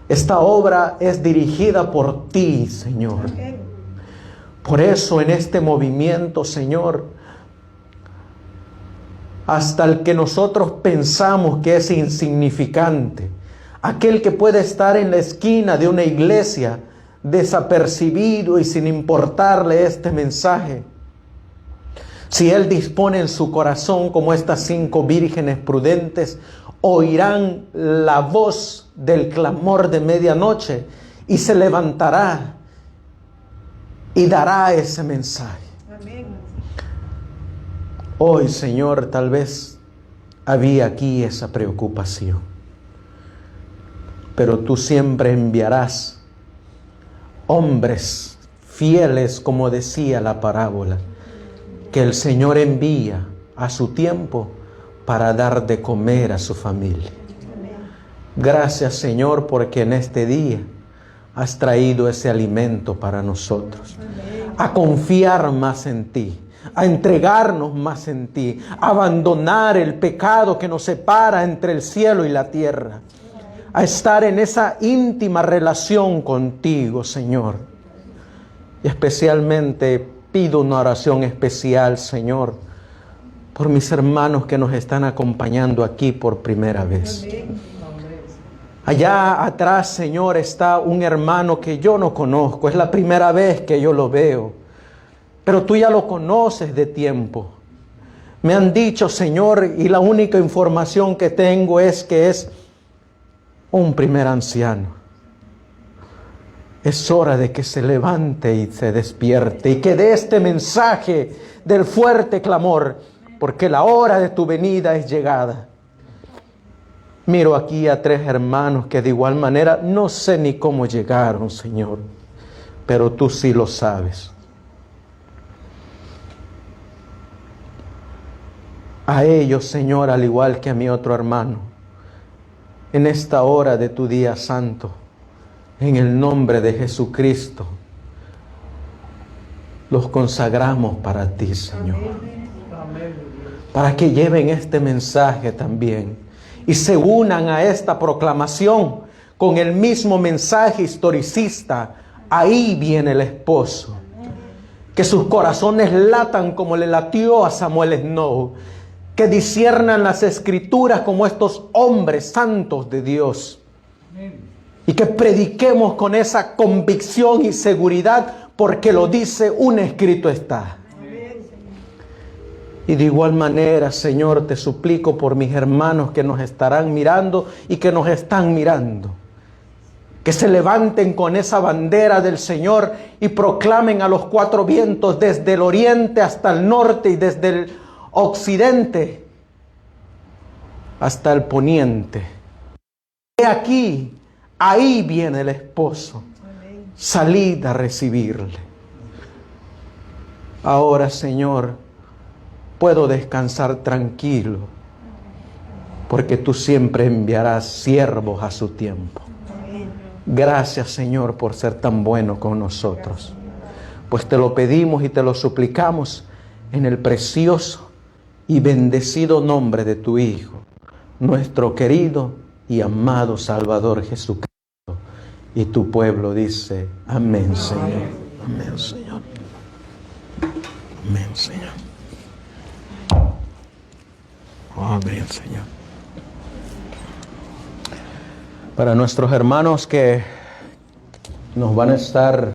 Esta obra es dirigida por ti, Señor. Por eso en este movimiento, Señor, hasta el que nosotros pensamos que es insignificante, aquel que puede estar en la esquina de una iglesia desapercibido y sin importarle este mensaje, si él dispone en su corazón como estas 5 vírgenes prudentes, oirán la voz del clamor de medianoche y se levantará y dará ese mensaje. Amén. Hoy, Señor, tal vez había aquí esa preocupación, pero tú siempre enviarás hombres fieles, como decía la parábola, que el Señor envía a su tiempo para dar de comer a su familia. Gracias, Señor, porque en este día has traído ese alimento para nosotros. A confiar más en ti, a entregarnos más en ti, a abandonar el pecado que nos separa entre el cielo y la tierra, a estar en esa íntima relación contigo, Señor. Y especialmente pido una oración especial, Señor, por mis hermanos que nos están acompañando aquí por primera vez. Allá atrás, Señor, está un hermano que yo no conozco. Es la primera vez que yo lo veo. Pero tú ya lo conoces de tiempo. Me han dicho, Señor, y la única información que tengo es que es un primer anciano. Es hora de que se levante y se despierte y que dé este mensaje del fuerte clamor, porque la hora de tu venida es llegada. Miro aquí a 3 hermanos que de igual manera no sé ni cómo llegaron, Señor, pero tú sí lo sabes. A ellos, Señor, al igual que a mi otro hermano, en esta hora de tu día santo, en el nombre de Jesucristo, los consagramos para ti, Señor. Para que lleven este mensaje también y se unan a esta proclamación con el mismo mensaje historicista. Ahí viene el esposo. Que sus corazones latan como le latió a Samuel Snow. Que disciernan las escrituras como estos hombres santos de Dios. Y que prediquemos con esa convicción y seguridad, porque lo dice un escrito está. Y de igual manera, Señor, te suplico por mis hermanos que nos estarán mirando y que nos están mirando. Que se levanten con esa bandera del Señor y proclamen a los 4 vientos, desde el oriente hasta el norte y desde el occidente hasta el poniente. He aquí, ahí viene el esposo. Salid a recibirle. Ahora, Señor, puedo descansar tranquilo, porque tú siempre enviarás siervos a su tiempo. Gracias, Señor, por ser tan bueno con nosotros. Pues te lo pedimos y te lo suplicamos en el precioso y bendecido nombre de tu Hijo, nuestro querido y amado Salvador Jesucristo. Y tu pueblo dice, amén, Señor. Amén, Señor. Amén, Señor. Amén, Señor. Para nuestros hermanos que nos van a estar